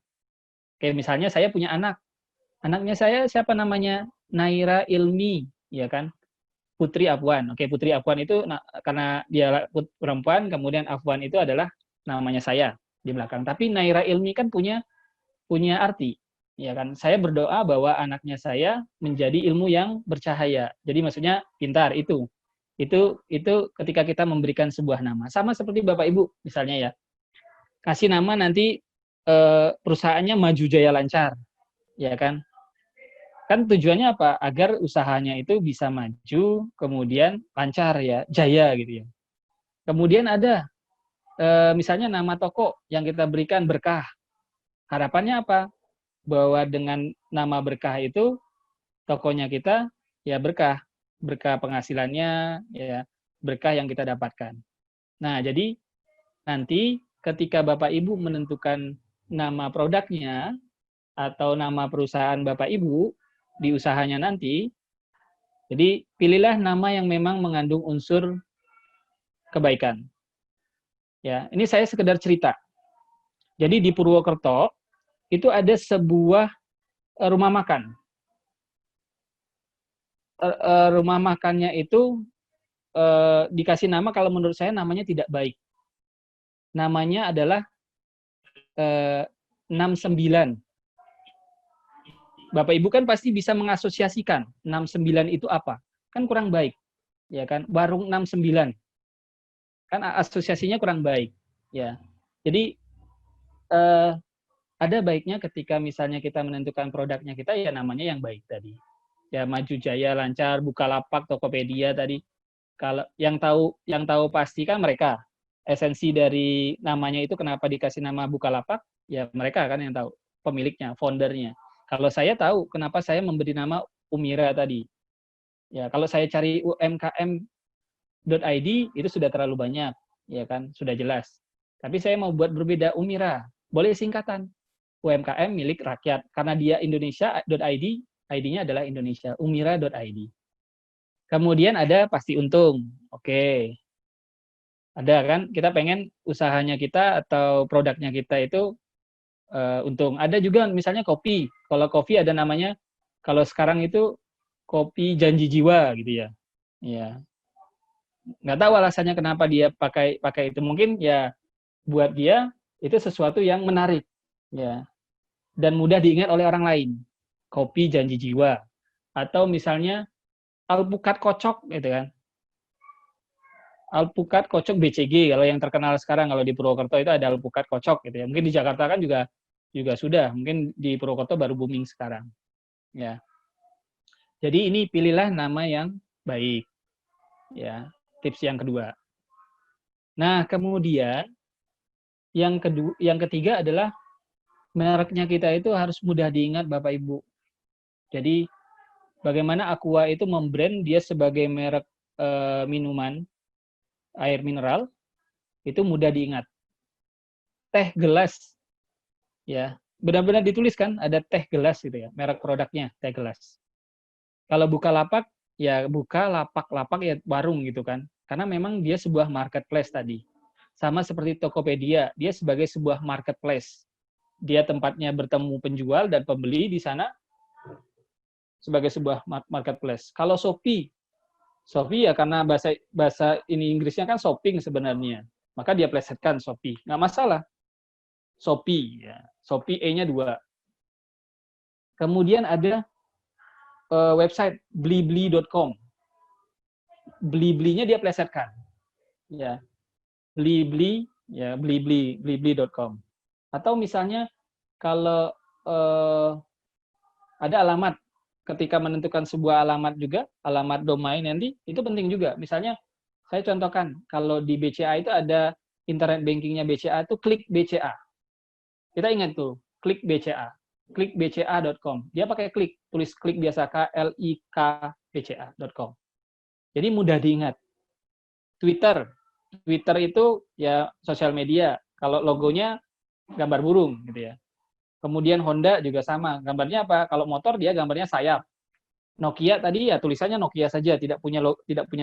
Kayak misalnya saya punya anak. Anaknya saya siapa namanya? Naira Ilmi, ya kan? Putri Afwan. Oke, Putri Afwan itu karena dia perempuan, kemudian Afwan itu adalah namanya saya di belakang. Tapi Naira Ilmi kan punya arti, ya kan? Saya berdoa bahwa anaknya saya menjadi ilmu yang bercahaya. Jadi maksudnya pintar itu. Itu ketika kita memberikan sebuah nama. Sama seperti Bapak Ibu misalnya ya. Kasih nama nanti perusahaannya Maju Jaya Lancar, ya kan? Kan tujuannya apa? Agar usahanya itu bisa maju, kemudian lancar ya, jaya gitu ya. Kemudian ada misalnya nama toko yang kita berikan Berkah. Harapannya apa? Bahwa dengan nama Berkah itu tokonya kita ya berkah penghasilannya, ya berkah yang kita dapatkan. Nah, jadi nanti ketika Bapak Ibu menentukan nama produknya atau nama perusahaan Bapak Ibu di usahanya nanti, jadi pilihlah nama yang memang mengandung unsur kebaikan. Ya, ini saya sekedar cerita. Jadi di Purwokerto itu ada sebuah rumah makan. Rumah makannya itu dikasih nama, kalau menurut saya namanya tidak baik. Namanya adalah 69. Bapak Ibu kan pasti bisa mengasosiasikan 69 itu apa. Kan kurang baik. Ya kan? Warung 69. Kan asosiasinya kurang baik. Ya. Jadi ada baiknya ketika misalnya kita menentukan produknya kita ya namanya yang baik tadi. Ya Maju Jaya, Lancar, Bukalapak, Tokopedia tadi. Kalau yang tahu pasti kan mereka. Esensi dari namanya itu kenapa dikasih nama Bukalapak? Ya mereka kan yang tahu, pemiliknya, foundernya. Kalau saya tahu kenapa saya memberi nama Umira tadi. Ya, kalau saya cari umkm.id itu sudah terlalu banyak, ya kan? Sudah jelas. Tapi saya mau buat berbeda Umira. Boleh singkatan. UMKM milik rakyat. Karena dia Indonesia.id, ID-nya adalah Indonesia. Umira.id. Kemudian ada pasti untung. Oke. Ada kan? Kita pengen usahanya kita atau produknya kita itu untung. Ada juga misalnya kopi. Kalau kopi ada namanya, kalau sekarang itu kopi janji jiwa gitu ya. Ya. Nggak tahu alasannya kenapa dia pakai itu. Mungkin ya buat dia itu sesuatu yang menarik. Ya. Dan mudah diingat oleh orang lain. Kopi janji jiwa. Atau misalnya alpukat kocok gitu kan. Alpukat kocok BCG kalau yang terkenal sekarang, kalau di Purwokerto itu ada alpukat kocok gitu ya. Mungkin di Jakarta kan juga sudah, mungkin di Purwokerto baru booming sekarang. Ya. Jadi ini pilihlah nama yang baik. Ya, tips yang kedua. Nah, kemudian yang ketiga adalah mereknya kita itu harus mudah diingat Bapak Ibu. Jadi bagaimana Aqua itu membrand dia sebagai merek minuman air mineral itu mudah diingat. Teh gelas, ya benar-benar ditulis kan ada teh gelas gitu ya, merek produknya teh gelas. Kalau Bukalapak ya lapak ya warung gitu kan, karena memang dia sebuah marketplace tadi. Sama seperti Tokopedia, dia sebagai sebuah marketplace. Dia tempatnya bertemu penjual dan pembeli di sana sebagai sebuah marketplace. Kalau Shopee ya karena bahasa ini Inggrisnya kan shopping sebenarnya. Maka dia plesetkan Shopee. Nggak masalah. Shopee. Ya. Shopee E-nya 2. Kemudian ada website blibli.com. Blibli-nya dia plesetkan. Ya. Blibli.com. Atau misalnya kalau ada alamat, ketika menentukan sebuah alamat juga, alamat domain nanti, itu penting juga. Misalnya, saya contohkan, kalau di BCA itu ada internet bankingnya BCA itu klik BCA. Kita ingat tuh, klik BCA. Klik bca.com. Dia pakai klik, tulis klik biasa KLIK BCA.com. Jadi mudah diingat. Twitter itu ya sosial media. Kalau logonya gambar burung gitu ya. Kemudian Honda juga sama. Gambarnya apa? Kalau motor dia gambarnya sayap. Nokia tadi ya tulisannya Nokia saja, tidak punya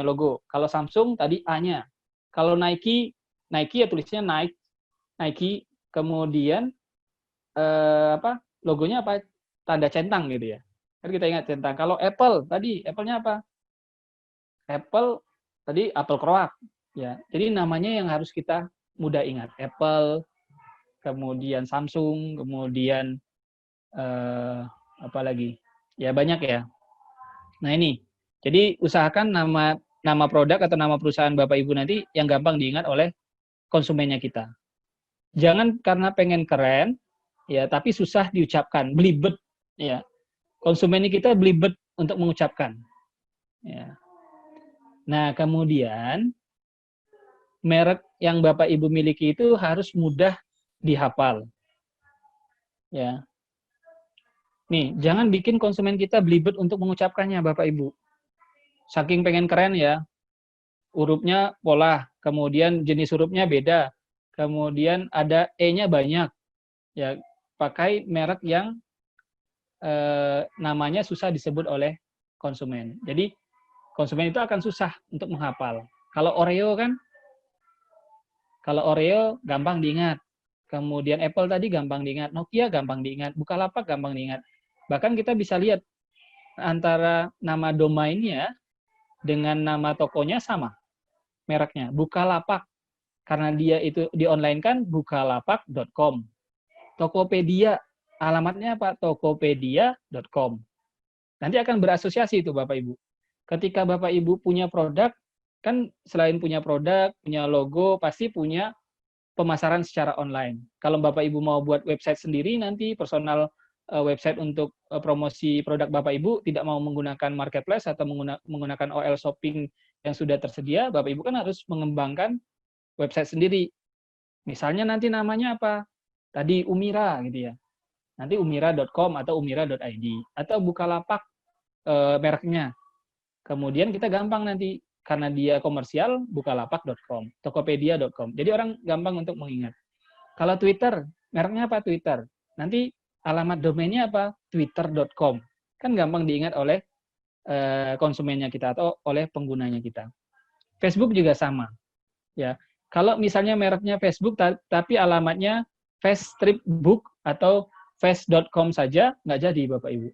logo. Kalau Samsung tadi A-nya. Kalau Nike ya tulisnya Nike. Kemudian logonya apa? Tanda centang gitu ya. Kan kita ingat centang. Kalau Apple tadi, Apple-nya apa? Apple tadi apel keroak. Ya. Jadi namanya yang harus kita mudah ingat. Apple, kemudian Samsung, kemudian apa lagi? Ya banyak ya. Nah ini, jadi usahakan nama produk atau nama perusahaan Bapak Ibu nanti yang gampang diingat oleh konsumennya kita. Jangan karena pengen keren, ya tapi susah diucapkan, belibet, ya. Konsumennya kita belibet untuk mengucapkan. Ya. Nah kemudian merek yang Bapak Ibu miliki itu harus mudah dihafal. Ya. Nih, jangan bikin konsumen kita belibet untuk mengucapkannya, Bapak Ibu. Saking pengen keren ya, hurufnya pola, kemudian jenis hurufnya beda, kemudian ada E-nya banyak. Ya, pakai merek yang namanya susah disebut oleh konsumen. Jadi, konsumen itu akan susah untuk menghafal. Kalau Oreo gampang diingat. Kemudian Apple tadi gampang diingat, Nokia gampang diingat, Bukalapak gampang diingat. Bahkan kita bisa lihat antara nama domainnya dengan nama tokonya sama mereknya, Bukalapak. Karena dia itu di online kan bukalapak.com. Tokopedia alamatnya apa? Tokopedia.com. Nanti akan berasosiasi itu Bapak Ibu. Ketika Bapak Ibu punya produk, kan selain punya produk, punya logo, pasti punya pemasaran secara online. Kalau Bapak Ibu mau buat website sendiri nanti, personal website untuk promosi produk Bapak Ibu, tidak mau menggunakan marketplace atau menggunakan OL shopping yang sudah tersedia, Bapak Ibu kan harus mengembangkan website sendiri. Misalnya nanti namanya apa? Tadi Umira gitu ya. Nanti umira.com atau umira.id atau Bukalapak mereknya. Kemudian kita gampang nanti karena dia komersial bukalapak.com, tokopedia.com. Jadi orang gampang untuk mengingat. Kalau Twitter, mereknya apa Twitter? Nanti alamat domainnya apa? twitter.com. Kan gampang diingat oleh konsumennya kita atau oleh penggunanya kita. Facebook juga sama. Ya. Kalau misalnya mereknya Facebook tapi alamatnya Facestripbook atau face.com saja nggak jadi Bapak Ibu.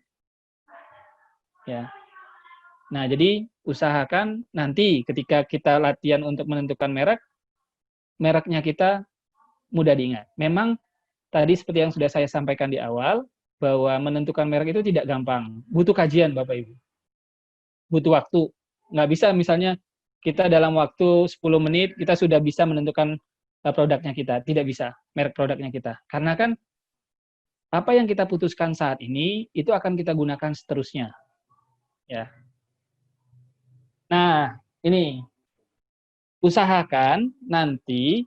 Ya. Nah, jadi usahakan nanti ketika kita latihan untuk menentukan merek, mereknya kita mudah diingat. Memang tadi seperti yang sudah saya sampaikan di awal, bahwa menentukan merek itu tidak gampang. Butuh kajian Bapak Ibu. Butuh waktu. Nggak bisa misalnya kita dalam waktu 10 menit kita sudah bisa menentukan produknya kita. Tidak bisa, merek produknya kita. Karena kan apa yang kita putuskan saat ini, itu akan kita gunakan seterusnya. Ya. Nah, ini. Usahakan nanti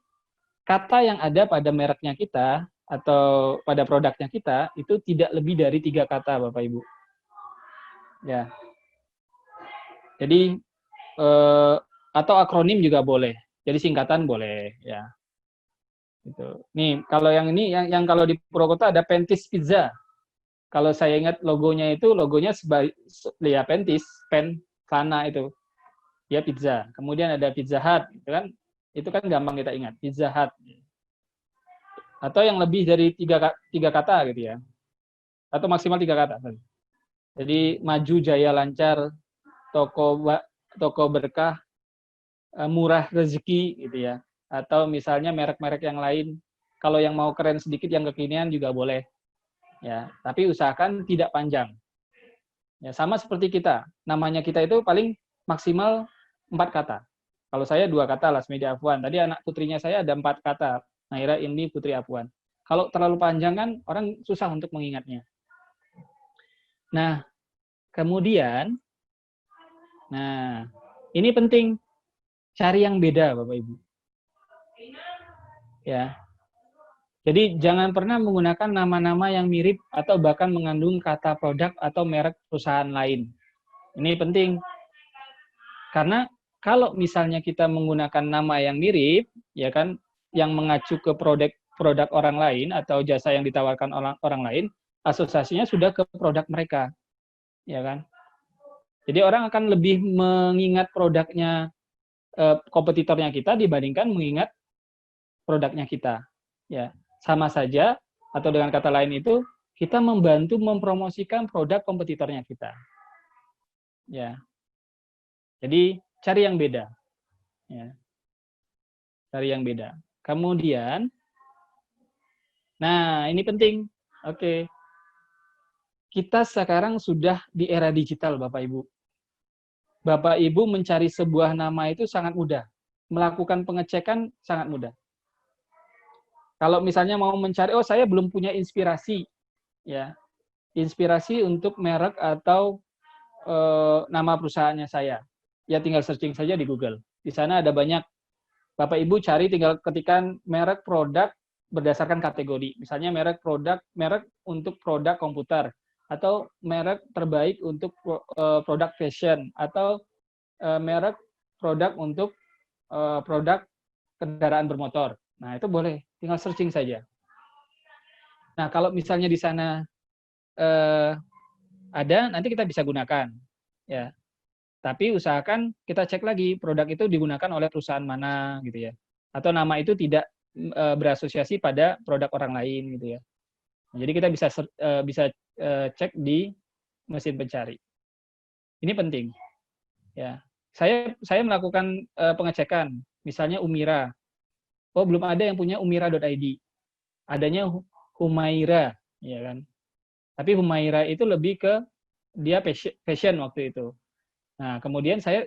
kata yang ada pada mereknya kita atau pada produknya kita itu tidak lebih dari 3 kata, Bapak Ibu. Ya. Jadi atau akronim juga boleh. Jadi singkatan boleh, ya. Gitu. Nih, kalau yang ini yang kalau di Purwokerto ada Pentis Pizza. Kalau saya ingat logonya ya Pentis, pen, celana itu. Dia pizza. Kemudian ada Pizza Hut, gitu kan? Itu kan gampang kita ingat, Pizza Hut. Atau yang lebih dari 3 kata gitu ya. Atau maksimal 3 kata. Jadi maju jaya lancar, toko berkah, murah rezeki gitu ya. Atau misalnya merek-merek yang lain. Kalau yang mau keren sedikit yang kekinian juga boleh. Ya, tapi usahakan tidak panjang. Ya, sama seperti kita. Namanya kita itu paling maksimal 4 kata. Kalau saya 2 kata, Lasmidi Afwan. Tadi anak putrinya saya ada 4 kata. Naira Indi Putri Afwan. Kalau terlalu panjang kan orang susah untuk mengingatnya. Nah, kemudian, ini penting. Cari yang beda, Bapak Ibu. Ya. Jadi jangan pernah menggunakan nama-nama yang mirip atau bahkan mengandung kata produk atau merek perusahaan lain. Ini penting. Karena kalau misalnya kita menggunakan nama yang mirip, ya kan, yang mengacu ke produk orang lain atau jasa yang ditawarkan orang lain, asosiasinya sudah ke produk mereka, ya kan. Jadi orang akan lebih mengingat produknya kompetitornya kita dibandingkan mengingat produknya kita, ya. Sama saja atau dengan kata lain itu kita membantu mempromosikan produk kompetitornya kita, ya. Jadi cari yang beda, ya. Cari yang beda. Kemudian, nah ini penting. Oke, kita sekarang sudah di era digital, Bapak Ibu. Bapak Ibu mencari sebuah nama itu sangat mudah. Melakukan pengecekan sangat mudah. Kalau misalnya mau mencari, oh saya belum punya inspirasi, ya, inspirasi untuk merek atau nama perusahaannya saya. Ya tinggal searching saja di Google. Di sana ada banyak. Bapak Ibu cari, tinggal ketikkan merek produk berdasarkan kategori. Misalnya merek untuk produk komputer, atau merek terbaik untuk produk fashion, atau merek produk untuk produk kendaraan bermotor. Nah, itu boleh, tinggal searching saja. Nah, kalau misalnya di sana ada, nanti kita bisa gunakan, ya. Tapi usahakan kita cek lagi produk itu digunakan oleh perusahaan mana gitu ya. Atau nama itu tidak berasosiasi pada produk orang lain gitu ya. Nah, jadi kita bisa cek di mesin pencari. Ini penting. Ya. Saya melakukan pengecekan, misalnya Umira. Oh, belum ada yang punya umira.id. Adanya Humaira. ya kan. Tapi Humaira itu lebih ke dia fashion waktu itu. Nah, kemudian saya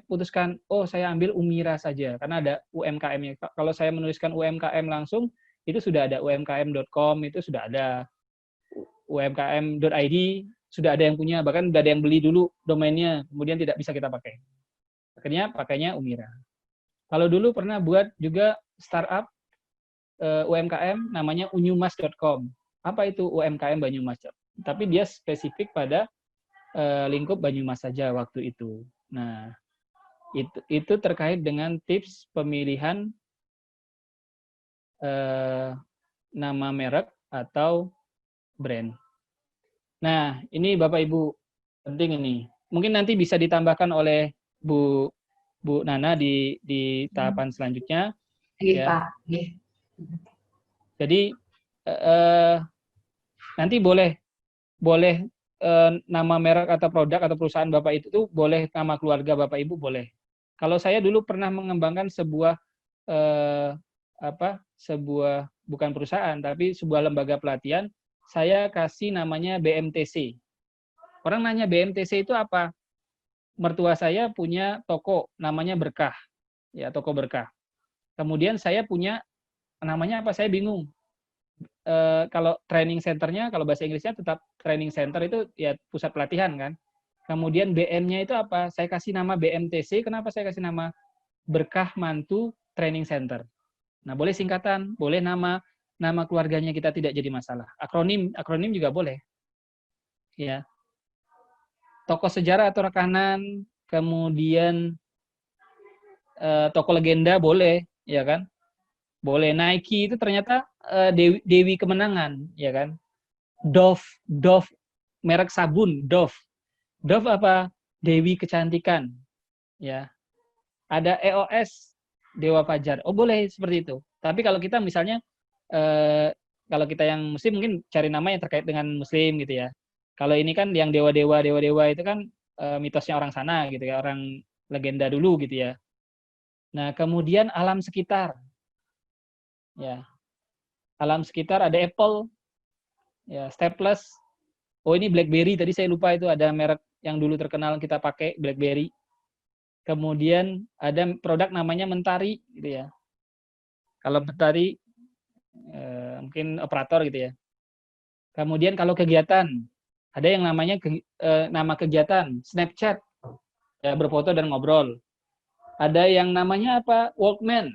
putuskan, oh saya ambil Umira saja karena ada UMKM-nya. Kalau saya menuliskan UMKM langsung, itu sudah ada umkm.com, itu sudah ada umkm.id, sudah ada yang punya, bahkan sudah ada yang beli dulu domainnya, kemudian tidak bisa kita pakai. Akhirnya pakainya Umira. Kalau dulu pernah buat juga startup UMKM namanya unyumas.com. Apa itu UMKM Banyumas? Tapi dia spesifik pada lingkup Banyumas saja waktu itu. Nah, itu terkait dengan tips pemilihan nama merek atau brand. Nah, ini Bapak Ibu penting ini. Mungkin nanti bisa ditambahkan oleh Bu Nana di tahapan selanjutnya. Iya, Ya. Pak. Jadi nanti boleh nama merek atau produk atau perusahaan Bapak itu tuh boleh nama keluarga Bapak Ibu boleh. Kalau saya dulu pernah mengembangkan sebuah sebuah bukan perusahaan tapi sebuah lembaga pelatihan, saya kasih namanya BMTC. Orang nanya BMTC itu apa? Mertua saya punya toko namanya Berkah. Ya, toko Berkah. Kemudian saya punya namanya apa? Saya bingung. Kalau training centernya, kalau bahasa Inggrisnya tetap training center itu ya pusat pelatihan kan. Kemudian BM-nya itu apa? Saya kasih nama BMTC. Kenapa saya kasih nama Berkah Mantu Training Center? Nah, boleh singkatan, boleh nama keluarganya kita tidak jadi masalah. Akronim juga boleh. Ya. Tokoh sejarah atau rekanan, kemudian tokoh legenda boleh, ya kan? Boleh. Nike itu ternyata Dewi Kemenangan, ya kan? Dove merek sabun, Dove apa? Dewi Kecantikan, ya. Ada EOS Dewa Fajar. Oh, boleh seperti itu. Tapi kalau kita misalnya kalau kita yang muslim mungkin cari nama yang terkait dengan muslim gitu ya. Kalau ini kan yang dewa-dewa itu kan mitosnya orang sana gitu ya, orang legenda dulu gitu ya. Nah, kemudian alam sekitar. Ya. Alam sekitar ada Apple, ya, Staples. Oh, ini BlackBerry tadi saya lupa itu ada merek yang dulu terkenal kita pakai BlackBerry. Kemudian ada produk namanya Mentari gitu ya. Kalau Mentari mungkin operator gitu ya. Kemudian kalau kegiatan ada yang namanya nama kegiatan Snapchat, ya berfoto dan ngobrol. Ada yang namanya apa? Walkman.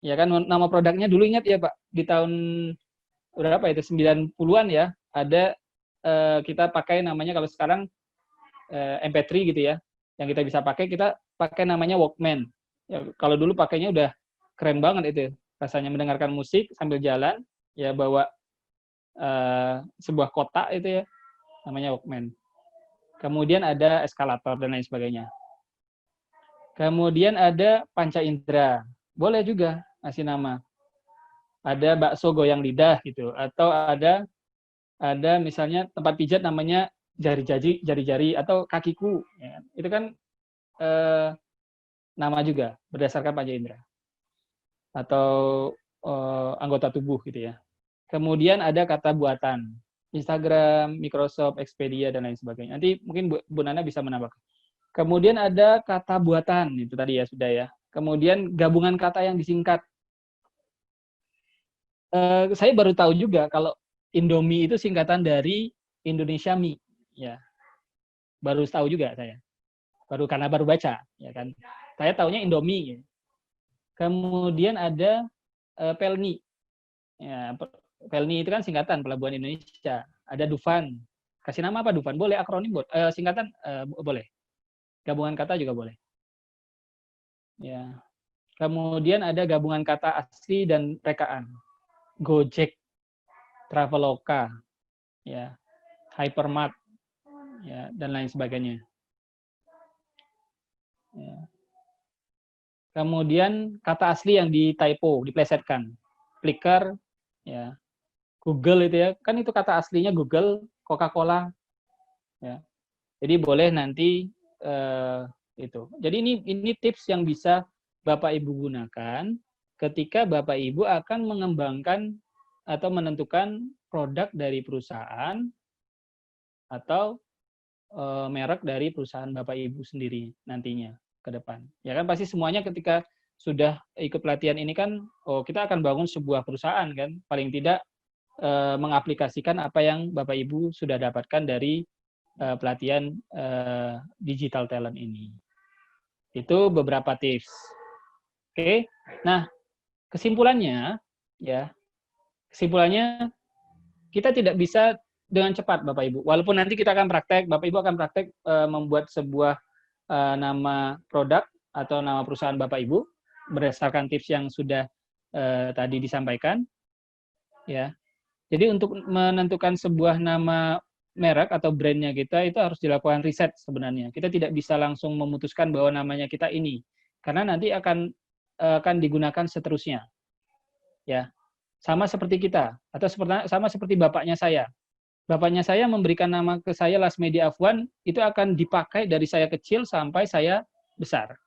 Ya kan nama produknya dulu ingat ya Pak, di tahun berapa itu 90-an ya, ada kita pakai namanya kalau sekarang MP3 gitu ya. Yang kita bisa pakai kita pakai namanya Walkman. Ya, kalau dulu pakainya udah keren banget itu. Rasanya mendengarkan musik sambil jalan, ya bawa sebuah kotak itu ya, namanya Walkman. Kemudian ada eskalator dan lain sebagainya. Kemudian ada panca indera, boleh juga ngasih nama. Ada bakso goyang lidah gitu, atau ada misalnya tempat pijat namanya jari-jari atau kakiku. Ya. Itu kan nama juga berdasarkan panca indera atau anggota tubuh gitu ya. Kemudian ada kata buatan, Instagram, Microsoft, Expedia, dan lain sebagainya. Nanti mungkin Bu Nana bisa menambahkan. Kemudian ada kata buatan, itu tadi ya sudah ya. Kemudian gabungan kata yang disingkat. Saya baru tahu juga kalau Indomie itu singkatan dari Indonesia Mie. Ya, baru tahu juga saya. Karena baru baca, ya kan. Saya taunya Indomie. Ya. Kemudian ada Pelni. Ya, Pelni itu kan singkatan Pelabuhan Indonesia. Ada Dufan. Kasih nama apa Dufan? Boleh, akronim singkatan boleh. Gabungan kata juga boleh. Ya. Kemudian ada gabungan kata asli dan rekaan. Gojek, Traveloka, ya, Hypermart, ya, dan lain sebagainya. Ya. Kemudian kata asli yang ditypo, diplesetkan. Flickr, ya, Google itu ya, kan itu kata aslinya Google, Coca-Cola, ya. Jadi boleh nanti itu. Jadi ini tips yang bisa Bapak Ibu gunakan ketika Bapak Ibu akan mengembangkan atau menentukan produk dari perusahaan atau merek dari perusahaan Bapak Ibu sendiri nantinya ke depan. Ya kan pasti semuanya ketika sudah ikut pelatihan ini kan, kita akan bangun sebuah perusahaan kan, paling tidak mengaplikasikan apa yang Bapak Ibu sudah dapatkan dari pelatihan digital talent ini. Itu beberapa tips. Oke. Nah, kesimpulannya kita tidak bisa dengan cepat Bapak Ibu. Walaupun nanti kita akan praktek, Bapak Ibu akan praktek membuat sebuah nama produk atau nama perusahaan Bapak Ibu berdasarkan tips yang sudah tadi disampaikan. Ya. Jadi untuk menentukan sebuah nama merek atau brandnya kita itu harus dilakukan riset sebenarnya. Kita tidak bisa langsung memutuskan bahwa namanya kita ini, karena nanti akan digunakan seterusnya. Ya. Sama seperti kita, atau sama seperti bapaknya saya. Bapaknya saya memberikan nama ke saya Lasmedi Afwan, itu akan dipakai dari saya kecil sampai saya besar.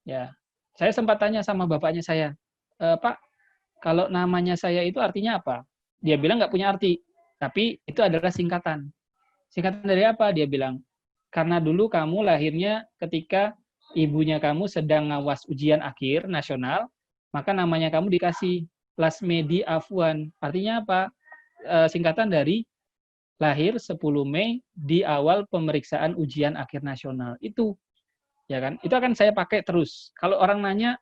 Ya, saya sempat tanya sama bapaknya saya, Pak, kalau namanya saya itu artinya apa? Dia bilang nggak punya arti, tapi itu adalah singkatan. Singkatan dari apa? Dia bilang, karena dulu kamu lahirnya ketika ibunya kamu sedang ngawas ujian akhir nasional, maka namanya kamu dikasih Lasmedi Afwan. Artinya apa? Singkatan dari lahir 10 Mei di awal pemeriksaan ujian akhir nasional. Itu, ya kan? Itu akan saya pakai terus. Kalau orang nanya,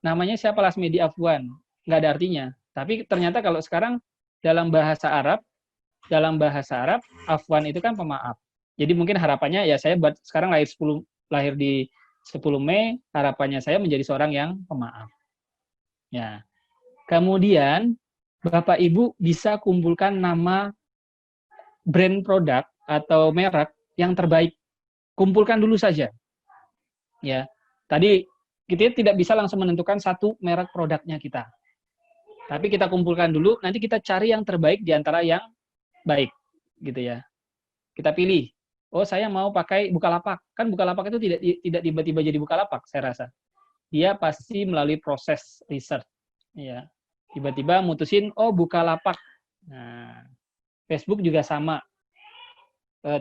namanya siapa Lasmedi Afwan? Nggak ada artinya. Tapi ternyata kalau sekarang dalam bahasa Arab, Afwan itu kan pemaaf. Jadi mungkin harapannya ya saya sekarang lahir di 10 Mei, harapannya saya menjadi seorang yang pemaaf. Ya. Kemudian Bapak Ibu bisa kumpulkan nama brand produk atau merek yang terbaik. Kumpulkan dulu saja. Ya. Tadi kita tidak bisa langsung menentukan satu merek produknya kita. Tapi kita kumpulkan dulu, nanti kita cari yang terbaik di antara yang baik, gitu ya. Kita pilih. Oh, saya mau pakai Bukalapak. Kan Bukalapak itu tidak tiba-tiba jadi Bukalapak, saya rasa. Dia pasti melalui proses research. Ya. Tiba-tiba mutusin, oh Bukalapak. Nah, Facebook juga sama.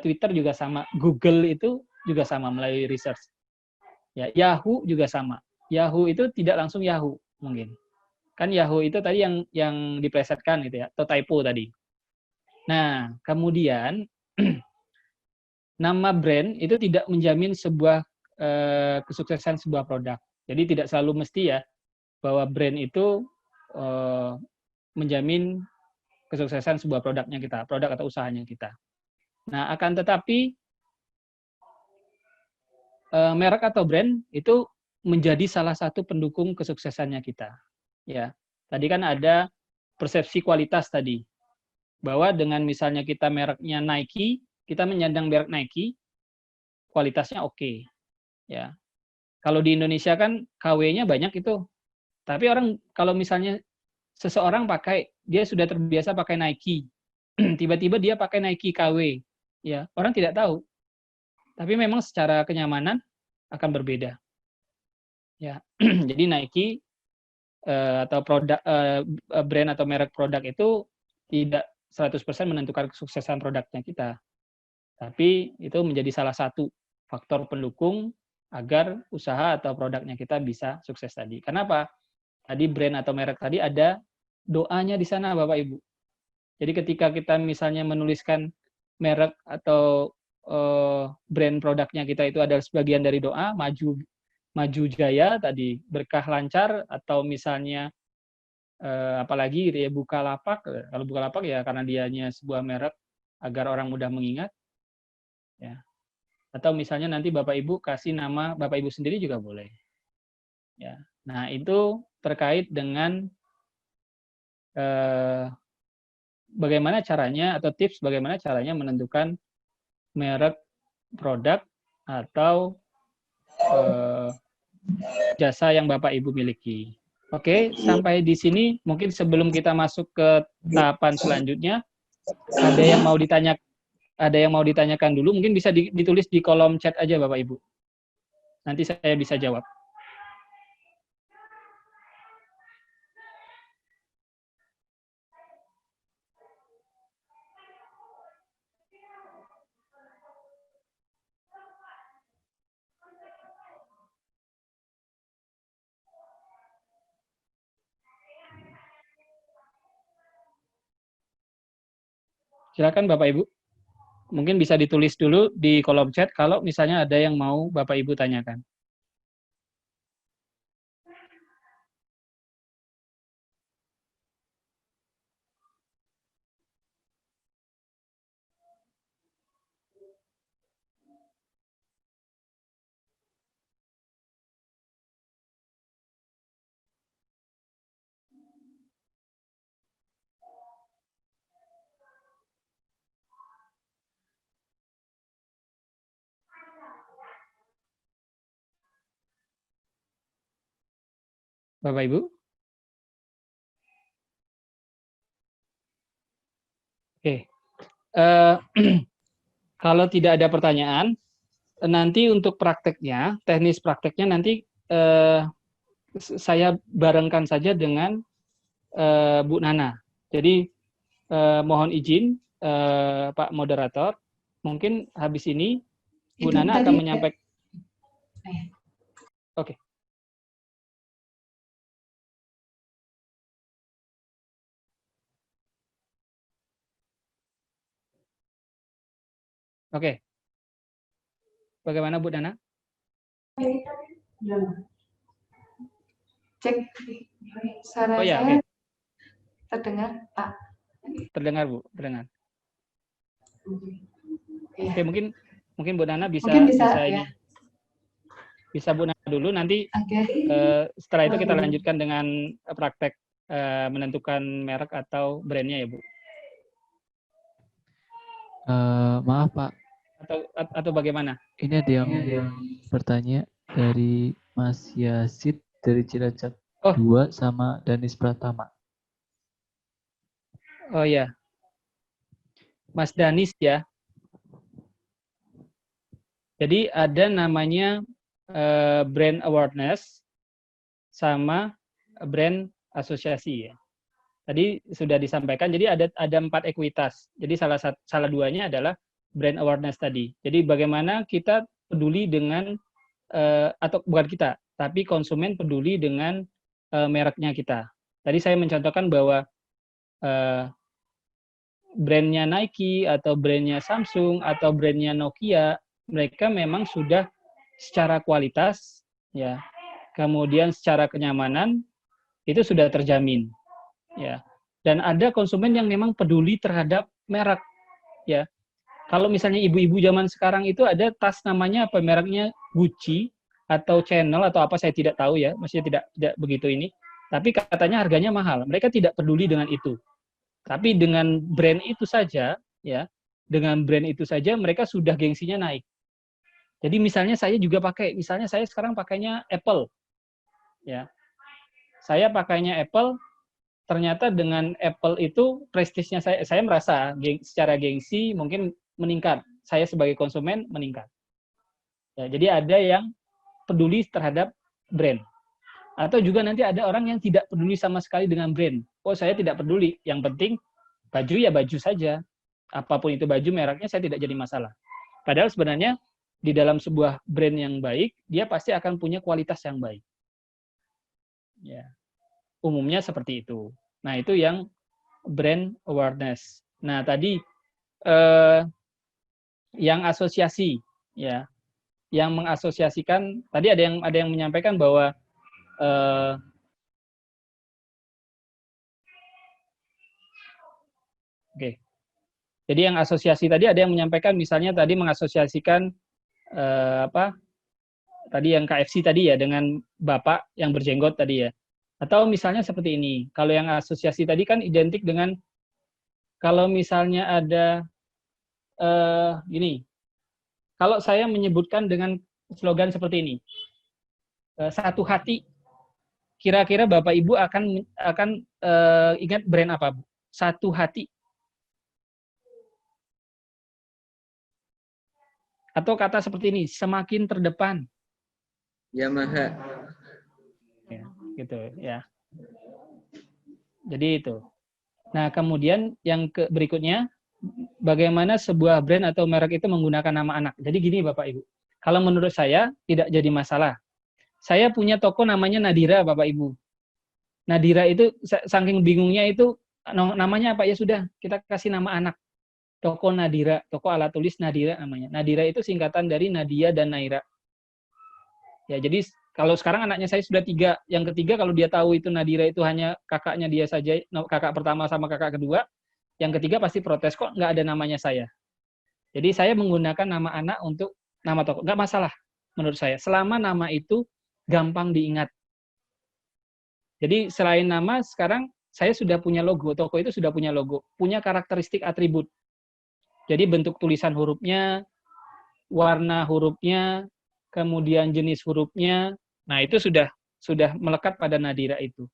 Twitter juga sama. Google itu juga sama melalui research. Ya, Yahoo juga sama. Yahoo itu tidak langsung Yahoo mungkin. Kan Yahoo itu tadi yang diplesetkan gitu ya, atau typo tadi. Nah, kemudian nama brand itu tidak menjamin sebuah kesuksesan sebuah produk. Jadi tidak selalu mesti ya bahwa brand itu menjamin kesuksesan sebuah produknya kita, produk atau usahanya kita. Nah, akan tetapi merek atau brand itu menjadi salah satu pendukung kesuksesannya kita. Ya, tadi kan ada persepsi kualitas tadi, bahwa dengan misalnya kita mereknya Nike, kita menyandang merek Nike, kualitasnya oke. Ya, kalau di Indonesia kan KW-nya banyak itu, tapi orang kalau misalnya seseorang pakai, dia sudah terbiasa pakai Nike, tiba-tiba dia pakai Nike KW, ya orang tidak tahu. Tapi memang secara kenyamanan akan berbeda. Ya, jadi Nike atau produk brand atau merek produk itu tidak 100% menentukan kesuksesan produknya kita. Tapi itu menjadi salah satu faktor pendukung agar usaha atau produknya kita bisa sukses tadi. Kenapa? Tadi brand atau merek tadi ada doanya di sana Bapak Ibu. Jadi ketika kita misalnya menuliskan merek atau brand produknya kita itu adalah sebagian dari doa, maju jaya tadi, berkah lancar, atau misalnya apalagi gitu ya, Bukalapak. Kalau Bukalapak ya karena dianya sebuah merek agar orang mudah mengingat. Ya. Atau misalnya nanti Bapak Ibu kasih nama Bapak Ibu sendiri juga boleh. Ya. Nah, itu terkait dengan bagaimana caranya atau tips bagaimana caranya menentukan merek produk atau jasa yang Bapak Ibu miliki. Oke, sampai di sini mungkin sebelum kita masuk ke tahapan selanjutnya, ada yang mau ditanyakan dulu, mungkin bisa ditulis di kolom chat aja Bapak Ibu. Nanti saya bisa jawab. Silakan Bapak Ibu. Mungkin bisa ditulis dulu di kolom chat kalau misalnya ada yang mau Bapak Ibu tanyakan. Bapak Ibu? Oke. Kalau tidak ada pertanyaan, nanti untuk prakteknya, teknis prakteknya nanti saya barengkan saja dengan Bu Nana. Jadi mohon izin Pak Moderator, mungkin habis ini Bu Nana akan menyampaikan. Oke. Oke. Bagaimana Bu Nana? Cek suara ya, saya okay. Terdengar, Pak? Terdengar Bu, terdengar. Ya. Oke, mungkin Bu Nana bisa ya. Bisa Bu Nana dulu, nanti setelah itu kita lanjutkan dengan praktek menentukan merek atau brandnya ya Bu. Maaf Pak. Atau bagaimana? Ini ada yang bertanya dari Mas Yasid dari Cilacap 2 sama Danis Pratama. Oh ya, Mas Danis ya. Jadi ada namanya brand awareness sama brand asosiasi ya. Tadi sudah disampaikan. Jadi ada 4 ekuitas. Jadi salah duanya adalah brand awareness tadi. Jadi bagaimana kita peduli dengan atau bukan kita, tapi konsumen peduli dengan mereknya kita. Tadi saya mencontohkan bahwa brandnya Nike atau brandnya Samsung atau brandnya Nokia, mereka memang sudah secara kualitas ya, kemudian secara kenyamanan itu sudah terjamin ya. Dan ada konsumen yang memang peduli terhadap merek ya. Kalau misalnya ibu-ibu zaman sekarang itu ada tas namanya apa, mereknya Gucci atau Chanel atau apa, saya tidak tahu ya, maksudnya tidak begitu ini. Tapi katanya harganya mahal. Mereka tidak peduli dengan itu. Tapi dengan brand itu saja ya, dengan brand itu saja mereka sudah gengsinya naik. Jadi misalnya saya juga pakai, misalnya saya sekarang pakainya Apple. Ya. Saya pakainya Apple, ternyata dengan Apple itu prestisnya saya merasa secara gengsi mungkin meningkat. Saya sebagai konsumen meningkat. Ya, jadi ada yang peduli terhadap brand. Atau juga nanti ada orang yang tidak peduli sama sekali dengan brand. Oh, saya tidak peduli. Yang penting baju ya baju saja. Apapun itu baju, mereknya saya tidak jadi masalah. Padahal sebenarnya di dalam sebuah brand yang baik, dia pasti akan punya kualitas yang baik. Ya. Umumnya seperti itu. Nah, itu yang brand awareness. Nah, tadi yang asosiasi ya, yang mengasosiasikan, tadi ada yang menyampaikan bahwa oke. Jadi yang asosiasi tadi ada yang menyampaikan, misalnya tadi mengasosiasikan apa? Tadi yang KFC tadi ya dengan Bapak yang berjenggot tadi ya. Atau misalnya seperti ini. Kalau yang asosiasi tadi kan identik dengan, kalau misalnya ada gini. Kalau saya menyebutkan dengan slogan seperti ini. Satu hati. Kira-kira Bapak Ibu akan ingat brand apa, Bu? Satu hati. Atau kata seperti ini, semakin terdepan. Yamaha. Ya, gitu ya. Jadi itu. Nah, kemudian yang berikutnya, bagaimana sebuah brand atau merek itu menggunakan nama anak. Jadi gini Bapak Ibu, kalau menurut saya tidak jadi masalah. Saya punya toko namanya Nadira Bapak Ibu. Nadira itu saking bingungnya itu namanya apa, ya sudah kita kasih nama anak. toko Nadira, toko alat tulis Nadira namanya. Nadira itu singkatan dari Nadia dan Naira. Ya, jadi kalau sekarang anaknya saya sudah 3. Yang ketiga kalau dia tahu itu Nadira itu hanya kakaknya dia saja, kakak pertama sama kakak kedua. Yang ketiga pasti protes, kok nggak ada namanya saya. Jadi saya menggunakan nama anak untuk nama toko. Nggak masalah menurut saya. Selama nama itu gampang diingat. Jadi selain nama, sekarang saya sudah punya logo. Toko itu sudah punya logo. Punya karakteristik atribut. Jadi bentuk tulisan hurufnya, warna hurufnya, kemudian jenis hurufnya. Nah, itu sudah melekat pada Nadira itu.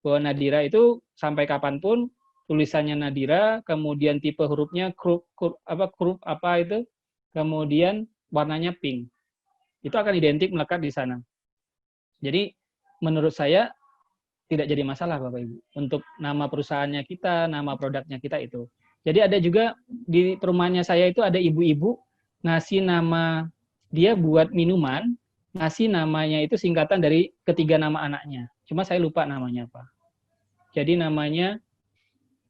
Bahwa Nadira itu sampai kapanpun tulisannya Nadira, kemudian tipe hurufnya huruf apa itu, kemudian warnanya pink. Itu akan identik melekat di sana. Jadi menurut saya tidak jadi masalah Bapak Ibu untuk nama perusahaannya kita, nama produknya kita itu. Jadi ada juga di perumahannya saya itu ada ibu-ibu ngasih nama dia buat minuman, ngasih namanya itu singkatan dari ketiga nama anaknya. Cuma saya lupa namanya apa. Jadi namanya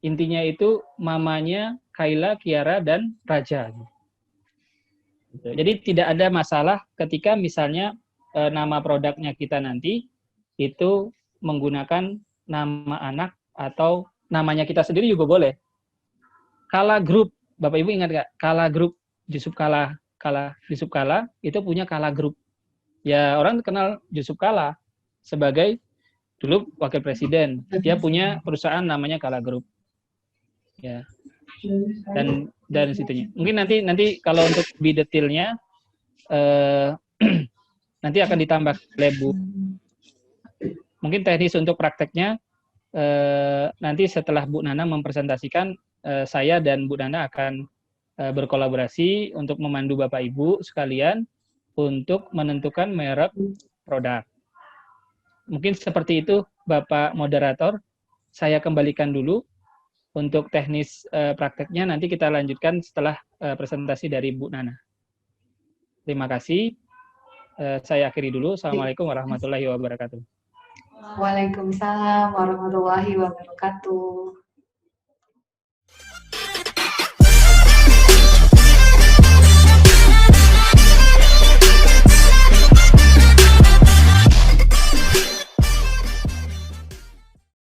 intinya itu mamanya Kaila, Kiara, dan Raja. Jadi tidak ada masalah ketika misalnya nama produknya kita nanti itu menggunakan nama anak atau namanya kita sendiri juga boleh. Kala Group, Bapak Ibu ingat nggak? Kala Group, Yusuf Kala itu punya Kala Group. Ya orang kenal Yusuf Kala sebagai dulu wakil presiden. Dia punya perusahaan namanya Kala Group. Ya. Dan situnya. Mungkin nanti kalau untuk lebih detailnya nanti akan ditambah lebu. Mungkin teknis untuk prakteknya nanti setelah Bu Nana mempresentasikan, saya dan Bu Nana akan berkolaborasi untuk memandu Bapak Ibu sekalian untuk menentukan merek produk. Mungkin seperti itu Bapak Moderator. Saya kembalikan dulu. Untuk teknis prakteknya nanti kita lanjutkan setelah presentasi dari Bu Nana. Terima kasih. Saya akhiri dulu. Assalamualaikum warahmatullahi wabarakatuh. Waalaikumsalam warahmatullahi wabarakatuh.